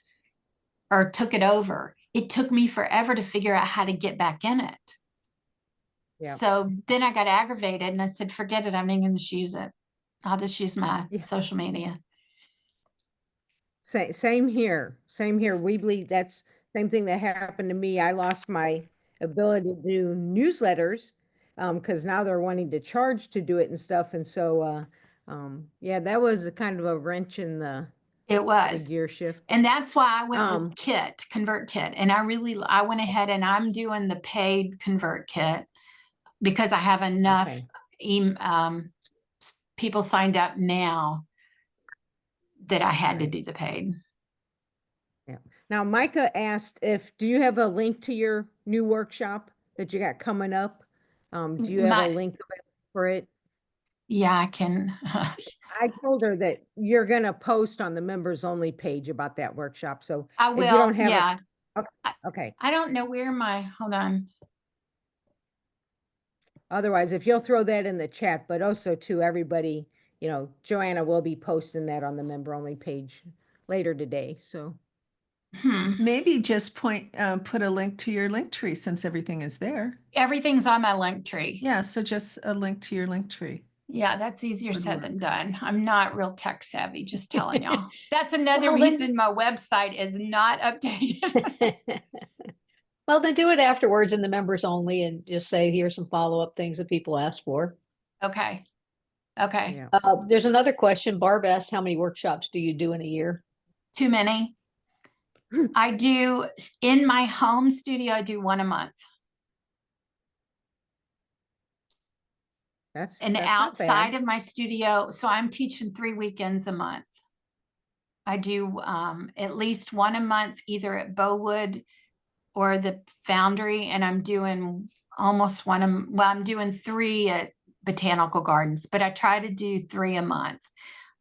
or took it over, it took me forever to figure out how to get back in it. Yeah. So then I got aggravated and I said, forget it. I'm not going to use it. I'll just use my social media. Same here. Same here. Weebly, Same thing that happened to me. I lost my ability to do newsletters because now they're wanting to charge to do it and stuff. And so, yeah, that was a kind of a wrench in the It was. gear shift. And that's why I went Um, with Kit, Convert Kit. And I went ahead and I'm doing the paid Convert Kit because I have enough Okay. people signed up now that I had to Right. do the paid. Yeah. Now, Micah asked do you have a link to your new workshop that you got coming up? Do you have a link for it? Yeah, I can. I told her that you're gonna post on the members only page about that workshop. So I if you will. don't have Yeah. okay. I don't know where hold on. Otherwise, if you'll throw that in the chat, but also to everybody, JoAnna will be posting that on the member only page later today. So Maybe just put a link to your link tree since everything is there. Everything's on my link tree. Yeah, so just a link to your link tree. Yeah, that's easier Would said work. than done. I'm not real tech savvy, just telling y'all. That's another Well, then- reason my website is not updated. Well, then do it afterwards in the members only and just say, here's some follow-up things that people asked for. Okay. Okay. yeah. There's another question. Barb asked, how many workshops do you do in a year? Too many. I do in my home studio, I do one a month. And That's not outside bad. of my studio, so I'm teaching 3 weekends a month. I do at least one a month, either at Bowood or the Foundry, and I'm doing almost I'm doing 3 at Botanical Gardens, but I try to do 3 a month.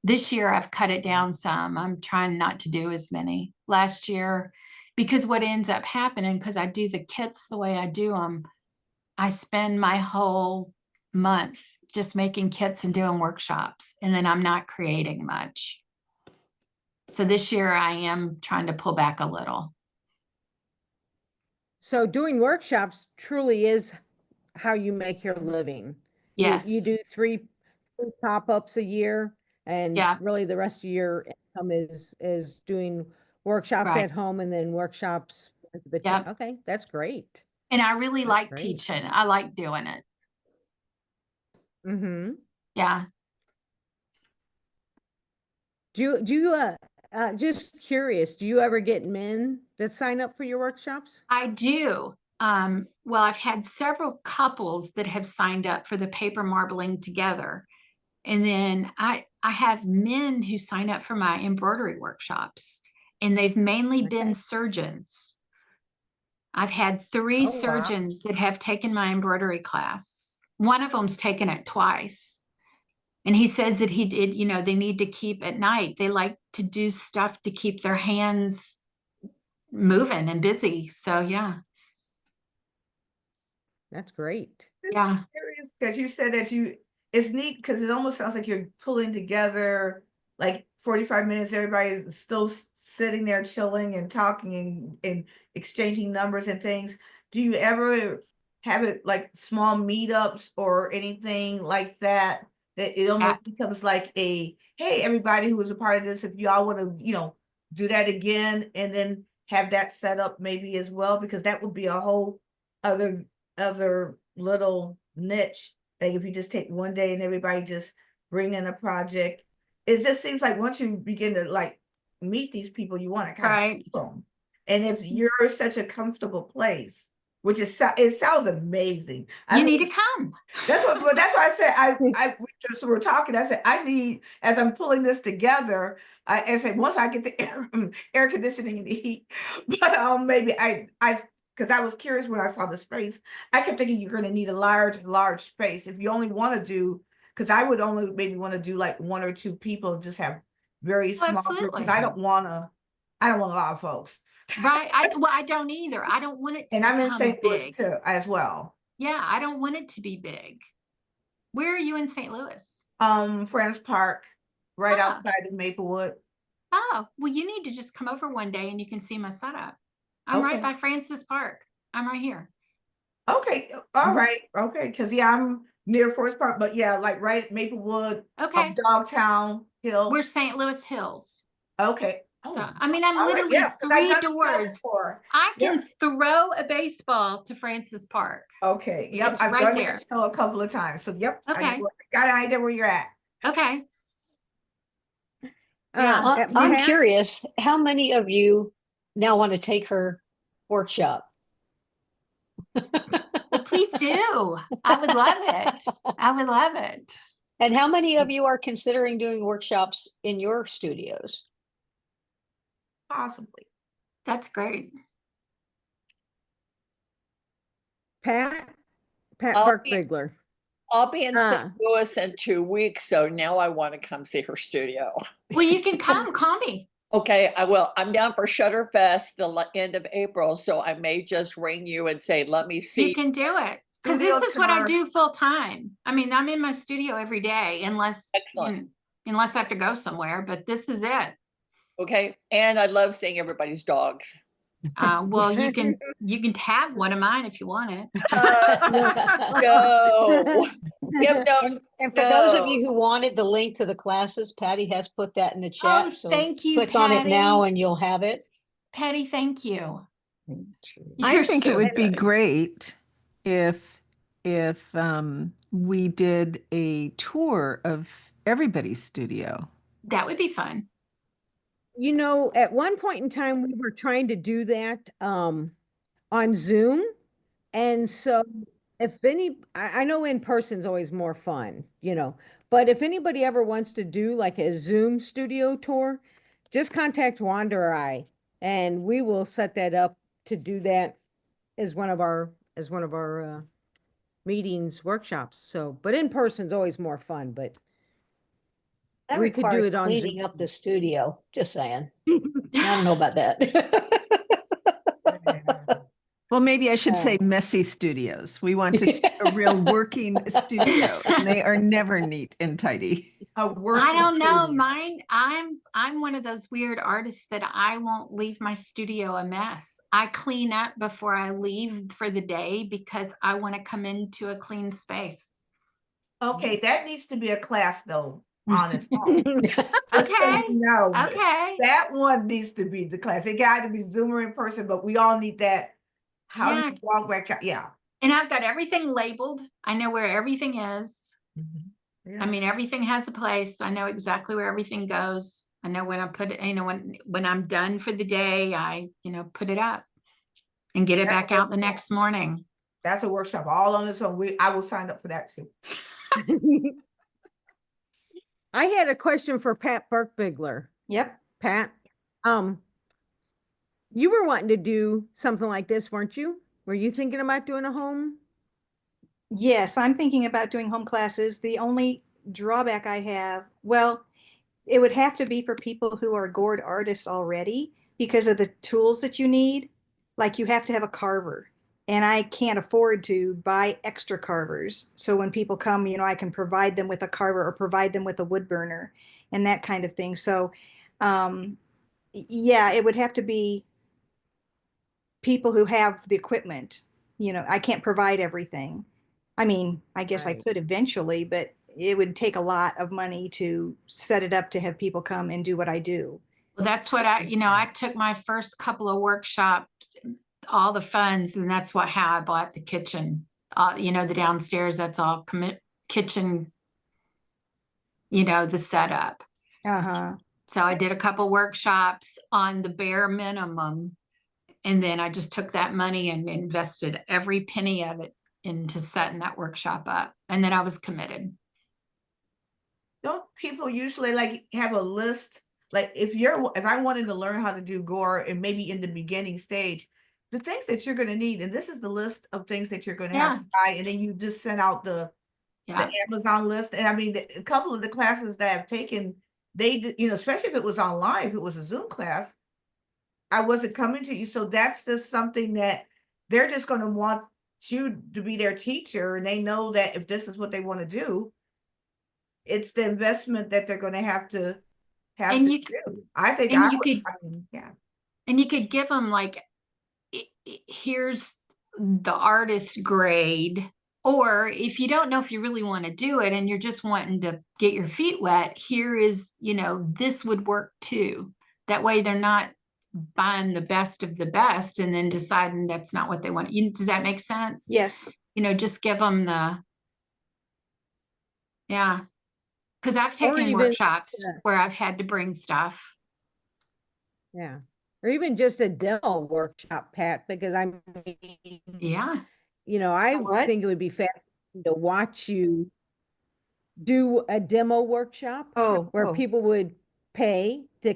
This year I've cut it down some. I'm trying not to do as many. Last year, because what ends up happening, because I do the kits the way I do them, I spend my whole month just making kits and doing workshops, and then I'm not creating much. So this year I am trying to pull back a little. So doing workshops truly is how you make your living. Yes. You do three pop-ups a year, and Yeah. really the rest of your income is doing workshops Right. at home and then workshops. Yep. Okay, that's great. And I really That's like great. teaching. I like doing it. Mm-hmm. Yeah. Do you just curious, do you ever get men that sign up for your workshops? I do. Well, I've had several couples that have signed up for the paper marbling together. And then I have men who sign up for my embroidery workshops, and they've mainly been Okay. surgeons. I've had 3 Oh, wow. surgeons that have taken my embroidery class. One of them's taken it twice. And he says that he did, they need to keep at night. They like to do stuff to keep their hands moving and busy. So yeah. That's great. Yeah. Curious because you said that it's neat because it almost sounds like you're pulling together like 45 minutes. Everybody's still sitting there chilling and talking and exchanging numbers and things. Do you ever have it like small meetups or anything like that? That it almost becomes like hey, everybody who was a part of this, if y'all want to, do that again and then have that set up maybe as well, because that would be a whole other little niche. Like if you just take one day and everybody just bring in a project, it just seems like once you begin to like meet these people, you want to kind of keep them. And if you're such a comfortable place, which it sounds amazing. You need to come. That's why I said we were talking. I said I need, as I'm pulling this together. I said once I get the air conditioning and the heat, but maybe because I was curious when I saw the space. I kept thinking you're going to need a large space if you only want to do. Because I would only maybe want to do like 1 or 2 people, just have very small groups. Because I don't want a lot of folks. Right. I don't either. I don't want it to and I'm in St. Louis big. too as well. Yeah, I don't want it to be big. Where are you in St. Louis? Friends Park, right outside of Maplewood. Oh, well, you need to just come over one day and you can see my setup. I'm right by Francis Park. I'm right here. Okay. All right. Okay. Because I'm near Forest Park, but yeah, like right at Maplewood. Okay. Dogtown Hill. We're St. Louis Hills. Okay. So, Oh, I mean, I'm all right, literally yeah, 'cause I've 3 done the show doors. before. I Yeah. can throw a baseball to Francis Park. Okay, yep, It's I've right done there. that show a couple of times. So yep, I Okay. got an idea where you're at. Okay. Yeah. I'm Pat? curious, how many of you now want to take her workshop? Well, please do. I would love it. I would love it. And how many of you are considering doing workshops in your studios? Possibly. That's great. Pat I'll be, Burkbigler. I'll be in St. Ah. Louis in 2 weeks, so now I want to come see her studio. Well, you can come, call me. Okay, I will. I'm down for Shutterfest the end of April, so I may just ring you and say, let me You see. can do it. Because Studio this is what I tour. do full time. I mean, I'm in my studio every day unless Excellent. unless I have to go somewhere, but this is it. Okay, and I love seeing everybody's dogs. Well, you can have one of mine if you want it. No. Yep, no, And for those of no. you who wanted the link to the classes, Patty has put that in the chat. Oh, So thank you, click on it now Patty. and you'll have it. Patty, thank you. I You're think so it would be good. great if we did a tour of everybody's studio. That would be fun. You know, at one point in time, we were trying to do that on Zoom. And so if I know in person's always more fun, you know, but if anybody ever wants to do like a Zoom studio tour, just contact Wanda or I, and we will set that up to do that as one of our meetings, workshops. So, but in person's always more fun, but That we could do requires it on cleaning Zoom. up the studio, just saying. I don't know about that. Well, maybe I should say messy studios. We want to see a real working studio, and they are never neat and tidy. I don't know. Mine, I'm one of those weird artists that I won't leave my studio a mess. I clean up before I leave for the day because I want to come into a clean space. Okay, that needs to be a class though, on its own. Okay. No, Okay. that one needs to be the class. It got to be Zoom or in person, but we all need that. How Yeah. you walk back? Yeah. And I've got everything labeled. I know where everything is. Yeah. I mean, everything has a place. I know exactly where everything goes. I know when I put it, you know, when I'm done for the day, I, you know, put it up and get it back out the next morning. That's a workshop all on its own. I will sign up for that too. I had a question for Pat Burkbigler. Yep. Pat, you were wanting to do something like this, weren't you? Were you thinking about doing a home? Yes, I'm thinking about doing home classes. The only drawback I have, well, it would have to be for people who are gourd artists already because of the tools that you need. Like you have to have a carver, and I can't afford to buy extra carvers. So when people come, you know, I can provide them with a carver or provide them with a wood burner and that kind of thing. So, yeah, it would have to be people who have the equipment. You know, I can't provide everything. I mean, I guess I could eventually, but it would take a lot of money to set it up to have people come and do what I do. Well, that's what I took my first couple of workshops, all the funds, and that's how I bought the kitchen. The downstairs, that's all kitchen, the setup. Uh-huh. So I did a couple workshops on the bare minimum. And then I just took that money and invested every penny of it into setting that workshop up. And then I was committed. Don't people usually like have a list? Like if I wanted to learn how to do gore and maybe in the beginning stage, the things that you're going to need, and this is the list of things that you're going to have to buy, and then you just send out the Amazon list. And I mean, a couple of the classes that I've taken, they, especially if it was online, if it was a Zoom class, I wasn't coming to you. So that's just something that they're just going to want you to be their teacher. And they know that if this is what they want to do, it's the investment that they're going to have to do. I think and you could give them like, here's the artist grade, or if you don't know if you really want to do it and you're just wanting to get your feet wet, here is, this would work too. That way they're not buying the best of the best and then deciding that's not what they want. Does that make sense? Yes. Just give them yeah. Because I've Or taken even, workshops yeah. where I've had to bring stuff. Yeah. Or even just a demo workshop, Pat, because I mean, Yeah. I What? think it would be fascinating to watch you do a demo workshop where Oh. people would pay to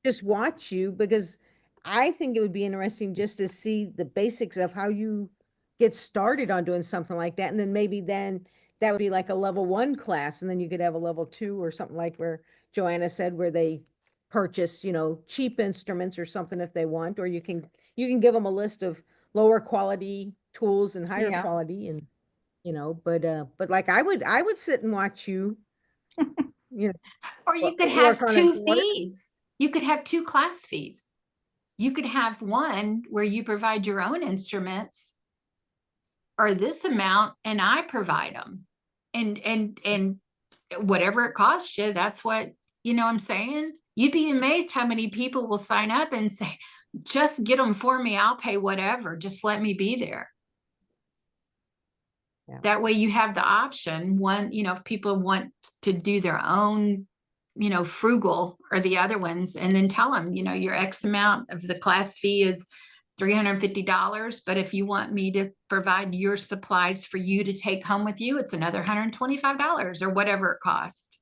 just watch you, because I think it would be interesting just to see the basics of how you get started on doing something like that. And then maybe then that would be like a level 1 class, and then you could have a level 2 or something like where JoAnna said, where they purchase, cheap instruments or something if they want, or you can give them a list of lower quality tools and higher Yeah. quality, and but like I would sit and watch you, Or you could work have on a two board. fees. You could have 2 class fees. You could have one where you provide your own instruments, or this amount, and I provide them. And whatever it costs you, that's what, I'm saying? You'd be amazed how many people will sign up and say, just get them for me. I'll pay whatever. Just let me be there. Yeah. That way you have the option. One, if people want to do their own, frugal, or the other ones, and then tell them, your X amount of the class fee is $350. But if you want me to provide your supplies for you to take home with you, it's another $125, or whatever it costs.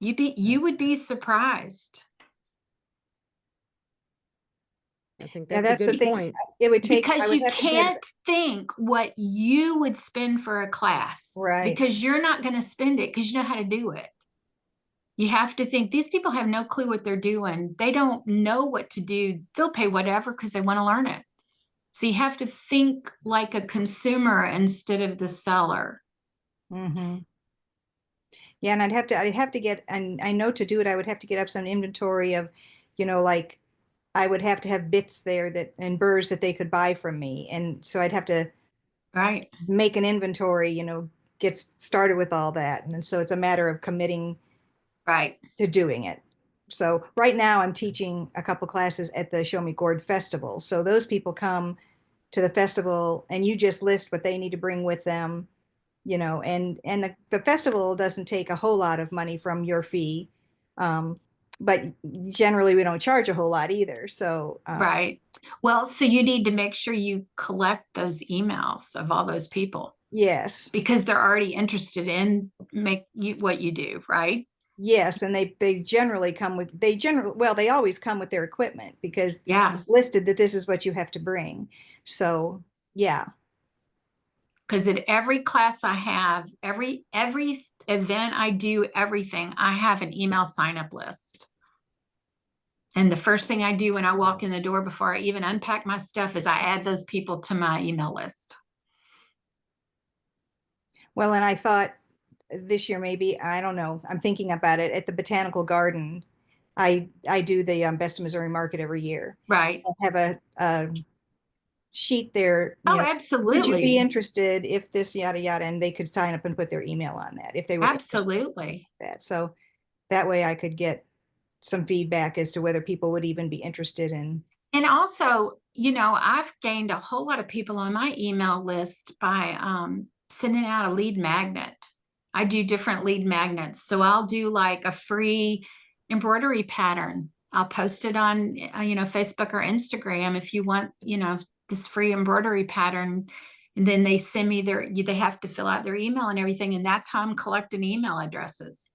You would be surprised. I think Yeah, that's a that's the good thing. point. It would take, Because I would you have to get, can't think what you would spend for a class, Right. because you're not going to spend it because you know how to do it. You have to think these people have no clue what they're doing. They don't know what to do. They'll pay whatever because they want to learn it. So you have to think like a consumer instead of the seller. Mm-hmm. Yeah, and I'd have to get, and I know to do it, I would have to get up some inventory of, like I would have to have bits there and burrs that they could buy from me. And so I'd have to Right. make an inventory, get started with all that. And so it's a matter of committing Right. to doing it. So right now I'm teaching a couple classes at the Show Me Gourd Festival. So those people come to the festival and you just list what they need to bring with them, and the festival doesn't take a whole lot of money from your fee. But generally we don't charge a whole lot either. So Right. Well, so you need to make sure you collect those emails of all those people, yes, because they're already interested in what you do, right? yes, and they generally come with they always come with their equipment because Yeah. it's listed that this is what you have to bring. So yeah. Because at every class I have, every event I do, everything, I have an email sign up list. And the first thing I do when I walk in the door before I even unpack my stuff is I add those people to my email list. Well, and I thought this year maybe, I don't know, I'm thinking about it, at the Botanical Garden. I do the Best of Missouri Market every year. Right. I have a sheet there. Oh, Would you be absolutely. interested if this yada yada, and they could sign up and put their email on that if they were interested in Absolutely. that. So that way I could get some feedback as to whether people would even be interested in. And also, I've gained a whole lot of people on my email list by sending out a lead magnet. I do different lead magnets. So I'll do like a free embroidery pattern. I'll post it on, Facebook or Instagram if you want, this free embroidery pattern. And then they send me they have to fill out their email and everything. And that's how I'm collecting email addresses.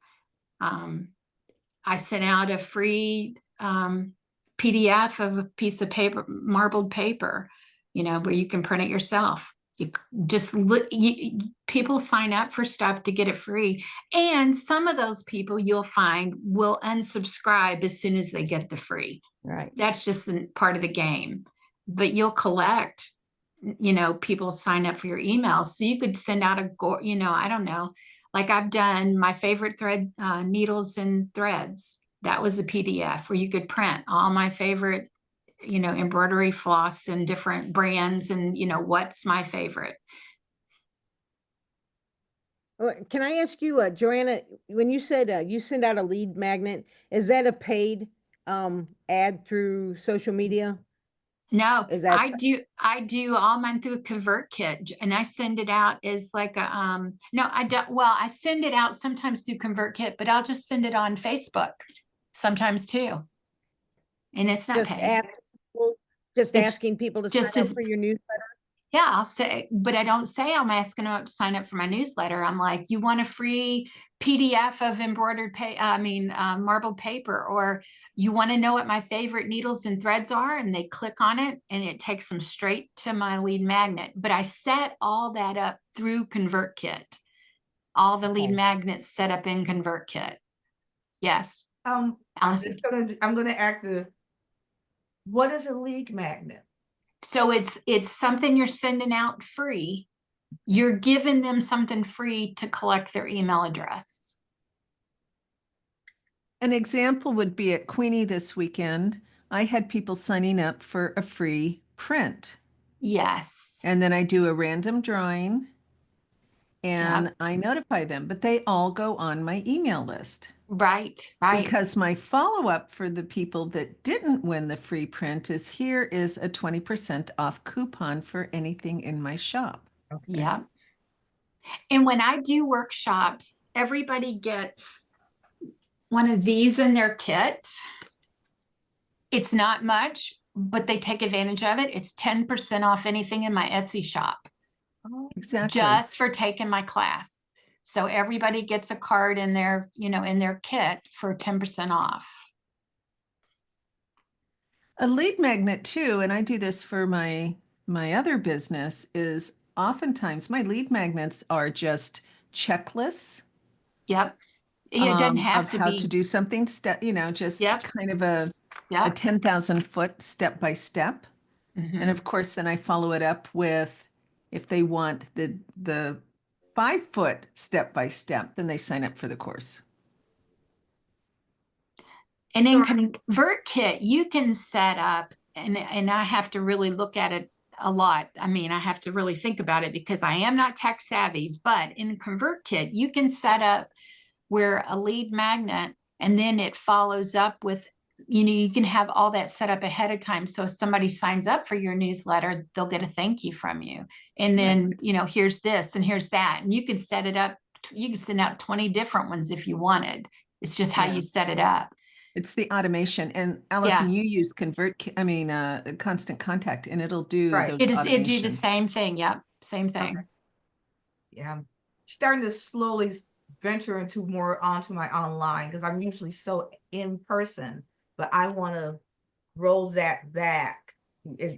I sent out a free PDF of a piece of paper, marbled paper, where you can print it yourself. You just people sign up for stuff to get it free. And some of those people you'll find will unsubscribe as soon as they get the free. Right. That's just part of the game. But you'll collect, people sign up for your emails. So you could send out I don't know, like I've done my favorite thread, needles and threads. That was a PDF where you could print all my favorite, embroidery floss and different brands and, what's my favorite. Can I ask you, JoAnna, when you said you send out a lead magnet, is that a paid ad through social media? No, Is that I do all mine through a ConvertKit and I send it out as like a, no, I don't, well, I send it out sometimes through ConvertKit, but I'll just send it on Facebook sometimes too. And it's not just paid. just It's asking people to just sign up as- for your newsletter? Yeah, I'll say, but I don't say I'm asking them to sign up for my newsletter. I'm like, you want a free PDF of embroidered marbled paper, or you want to know what my favorite needles and threads are, and they click on it and it takes them straight to my lead magnet. But I set all that up through ConvertKit. All the lead Okay. magnets set up in ConvertKit. Yes. I'm Allison. gonna act what is a lead magnet? So it's something you're sending out free. You're giving them something free to collect their email address. An example would be at Queenie this weekend. I had people signing up for a free print. Yes. And then I do a random drawing and Yep. I notify them, but they all go on my email list. Right. Because my follow-up for the people that didn't win the free print is here is a 20% off coupon for anything in my shop. Okay. Yeah. And when I do workshops, everybody gets one of these in their kit. It's not much, but they take advantage of it. It's 10% off anything in my Etsy shop. Exactly. Just for taking my class. So everybody gets a card in their, in their kit for 10% off. A lead magnet too, and I do this for my other business, is oftentimes my lead magnets are just checklists. Yep. It doesn't have of to how be. to do something just Yep. kind of a 10,000 foot step by step. And of course, then I follow it up with, if they want the 5 foot step by step, then they sign up for the course. And in ConvertKit, you can set up, and I have to really look at it a lot. I mean, I have to really think about it because I am not tech savvy, but in ConvertKit, you can set up where a lead magnet, and then it follows up with, you can have all that set up ahead of time. So if somebody signs up for your newsletter, they'll get a thank you from you. And then, here's this and here's that. And you can set it up. You can send out 20 different ones if you wanted. It's just how you set it up. It's the automation. And Allison, you use Constant Contact, and it'll do those automations. It do the same thing. Yep. Same thing. Okay. Yeah. I'm starting to slowly venture onto my online, because I'm usually so in person, but I want to roll that back.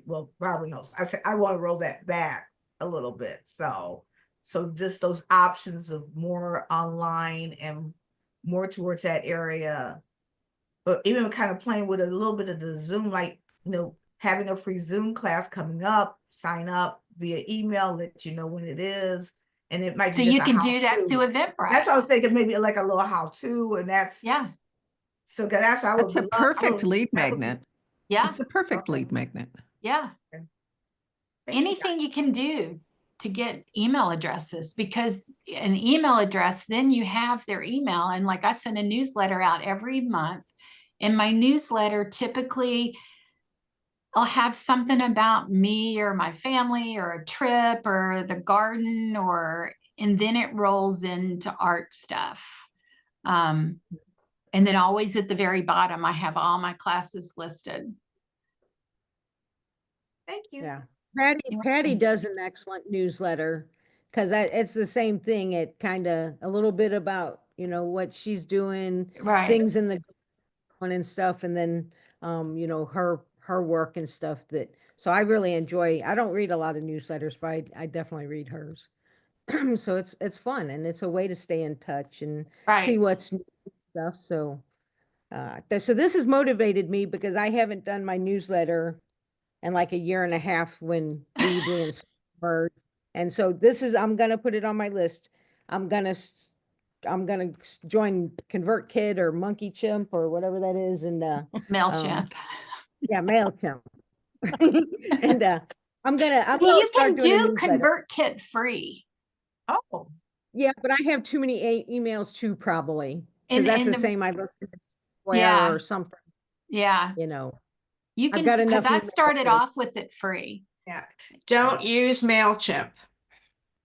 Well, Barbara knows. I want to roll that back a little bit. So just those options of more online and more towards that area. But even kind of playing with a little bit of the Zoom, like, having a free Zoom class coming up, sign up via email, let you know when it is. And it might be you can do that through Eventbrite. That's what I was thinking, maybe like a little how-to, and that's. Yeah. So that's what I would. That's a perfect lead magnet. Yeah. It's a perfect lead magnet. Yeah. Anything you can do to get email addresses, because an email address, then you have their email. And like, I send a newsletter out every month. In my newsletter, typically I'll have something about me or my family or a trip or the garden, and then it rolls into art stuff. And then always at the very bottom, I have all my classes listed. Thank you. Yeah. Patty does an excellent newsletter, because it's the same thing. It kind of a little bit about, what she's doing, things in the one and stuff, and then her work and stuff. So I really enjoy. I don't read a lot of newsletters, but I definitely read hers. So it's fun, and it's a way to stay in touch and see what's new and stuff. So so this has motivated me, because I haven't done my newsletter in like a year and a half when Weebly and merged. And so I'm gonna put it on my list. I'm gonna join ConvertKit or Monkey Chimp or whatever that is, and MailChimp. MailChimp. And I'm gonna You start can doing do ConvertKit free. Oh. Yeah, but I have too many emails too, probably, because that's the same I looked at or something. Yeah, you know, you I've can, got because enough I email started for- off with it free. Yeah. Don't use MailChimp.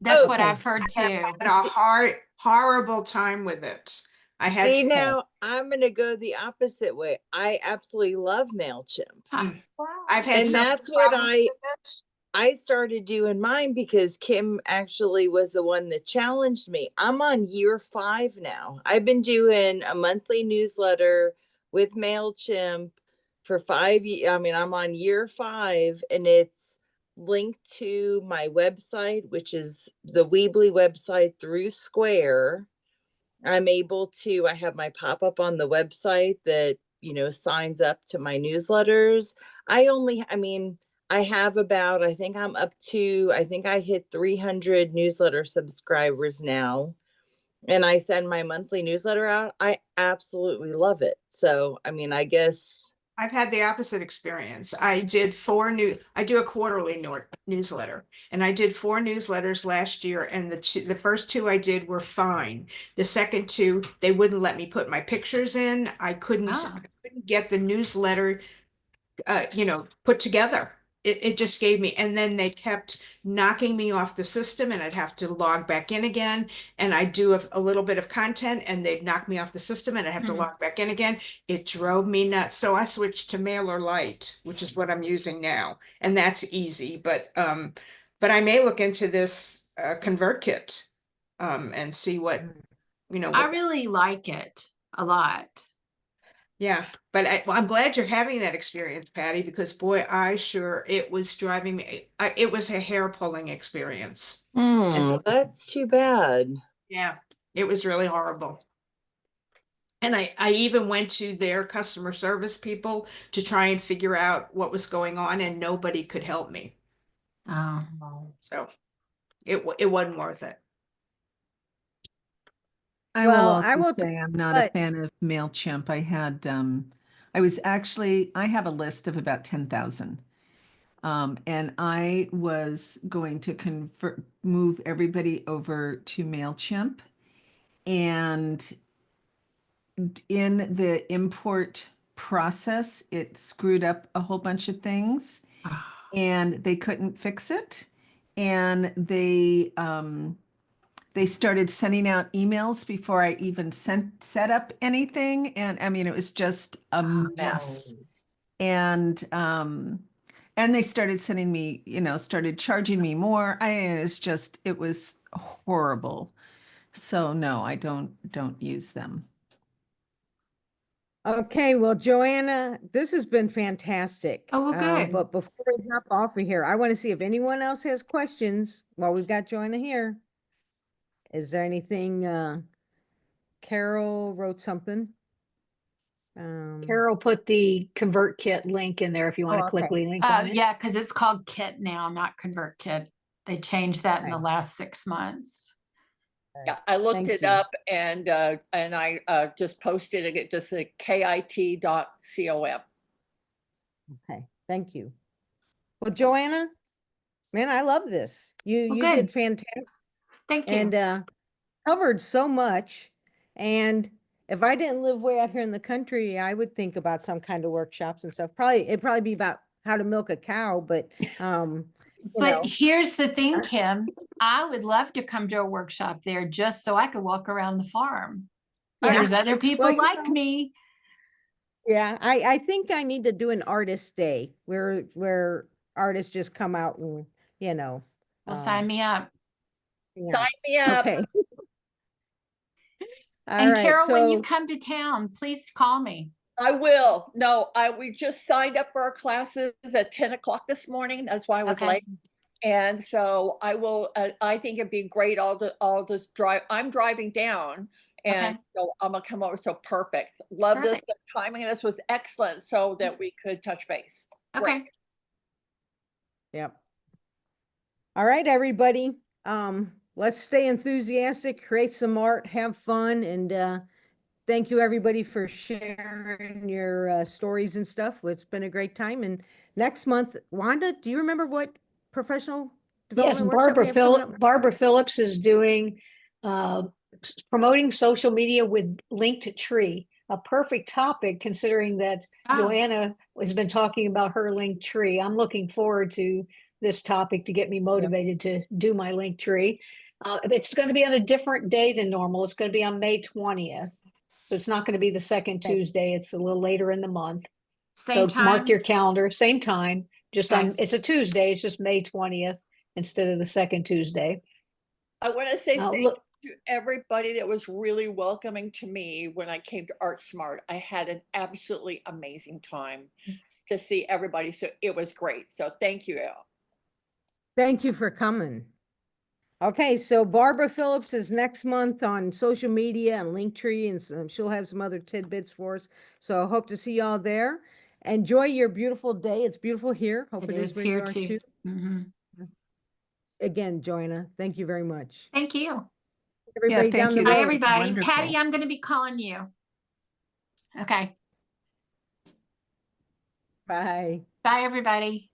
That's what Okay. I've heard I too. had a horrible time with it. I had See, to. now I'm going to go the opposite way. I absolutely love MailChimp. I've had And some that's what problems with it. I started doing mine because Kim actually was the one that challenged me. I'm on year 5 now. I've been doing a monthly newsletter with MailChimp for 5 years. I mean, I'm on year 5 and it's linked to my website, which is the Weebly website through Square. I'm able to, I have my pop-up on the website that, signs up to my newsletters. I mean, I have about, I think I hit 300 newsletter subscribers now. And I send my monthly newsletter out. I absolutely love it. So, I mean, I guess. I've had the opposite experience. I do a quarterly newsletter, and I did 4 newsletters last year, and the first 2 I did were fine. The second 2, they wouldn't let me put my pictures in. I couldn't get the newsletter put together. It just gave me, and then they kept knocking me off the system, and I'd have to log back in again, and I'd do a little bit of content and they'd knock me off the system and I'd have to log back in again. It drove me nuts. So I switched to MailerLite, which is what I'm using now, and that's easy. But I may look into this ConvertKit and see what I really like it a lot. Yeah, but I'm glad you're having that experience, Patty, because boy, it was driving me, it was a hair pulling experience. That's too bad. Yeah, it was really horrible. And I even went to their customer service people to try and figure out what was going on, and nobody could help me. Oh. So it wasn't worth it. I Well, will I also will say I'm not a but- fan of MailChimp. I have a list of about 10,000. And I was going to move everybody over to MailChimp. And in the import process, it screwed up a whole bunch of things and they couldn't fix it. And they started sending out emails before I even set up anything. And I mean, it was just a mess. And they started sending me, started charging me more. It was horrible. So no, I don't use them. Okay, well, JoAnna, this has been fantastic. Oh, well, good. But before we hop off of here, I want to see if anyone else has questions while we've got JoAnna here. Is there anything, Carol wrote something? Carol put the ConvertKit link in there if you want to Oh, click okay. the link on it. Yeah, because it's called Kit now, not ConvertKit. They changed that in the Right. last 6 months. Yeah, I looked Thank it you. up and I just posted it, just a kit.com. Okay, thank you. Well, JoAnna, man, I love this. You Well, you good. did fantastic Thank you. and covered so much. And if I didn't live way out here in the country, I would think about some kind of workshops and stuff. It'd probably be about how to milk a cow, but But here's the thing, Kim, I would love to come to a workshop there just so I could walk around the farm. Yeah. There's other people Well, you like know, me. yeah, I think I need to do an artist day where artists just come out and Well, sign me up. yeah. Sign me up. Okay. All And right, Carol, when you so come to town, please call me. I will. No, we just signed up for our classes at 10 o'clock this morning. That's why I was Okay. late. And so I will, I think it'd be great. I'll just drive. I'm driving down and Okay. so I'm gonna come over. So perfect. Love this. Perfect. The timing of this was excellent so that we could touch base. Great. Okay. yep. All right, everybody. Let's stay enthusiastic, create some art, have fun, and thank you everybody for sharing your stories and stuff. It's been a great time. And next month, Wanda, do you remember what professional Yes, development workshop we have coming up? Barbara Phillips is doing promoting social media with Linked Tree. a perfect topic considering that Oh. JoAnna has been talking about her link tree. I'm looking forward to this topic to get me motivated to do my link tree. It's going to be on a different day than normal. It's going to be on May 20th. So it's not going to be the second Okay. Tuesday. It's a little later in the month. Same So mark time. your calendar, same time, just Okay. on, it's a Tuesday. It's just May 20th instead of the second Tuesday. I want to say thank Look, you to everybody that was really welcoming to me when I came to Art Smart. I had an absolutely amazing time to see everybody. So it was great. So thank you. Thank you for coming. Okay, so Barbara Phillips is next month on social media and Linktree, and she'll have some other tidbits for us. So I hope to see y'all there. Enjoy your beautiful day. It's beautiful here. Hope It it is is where you here are too. too. Again, JoAnna, thank you very much. Thank you. Everybody thank down the you. road. Bye, This was everybody. wonderful. Patty, I'm going to be calling you. Okay. Bye. Bye, everybody.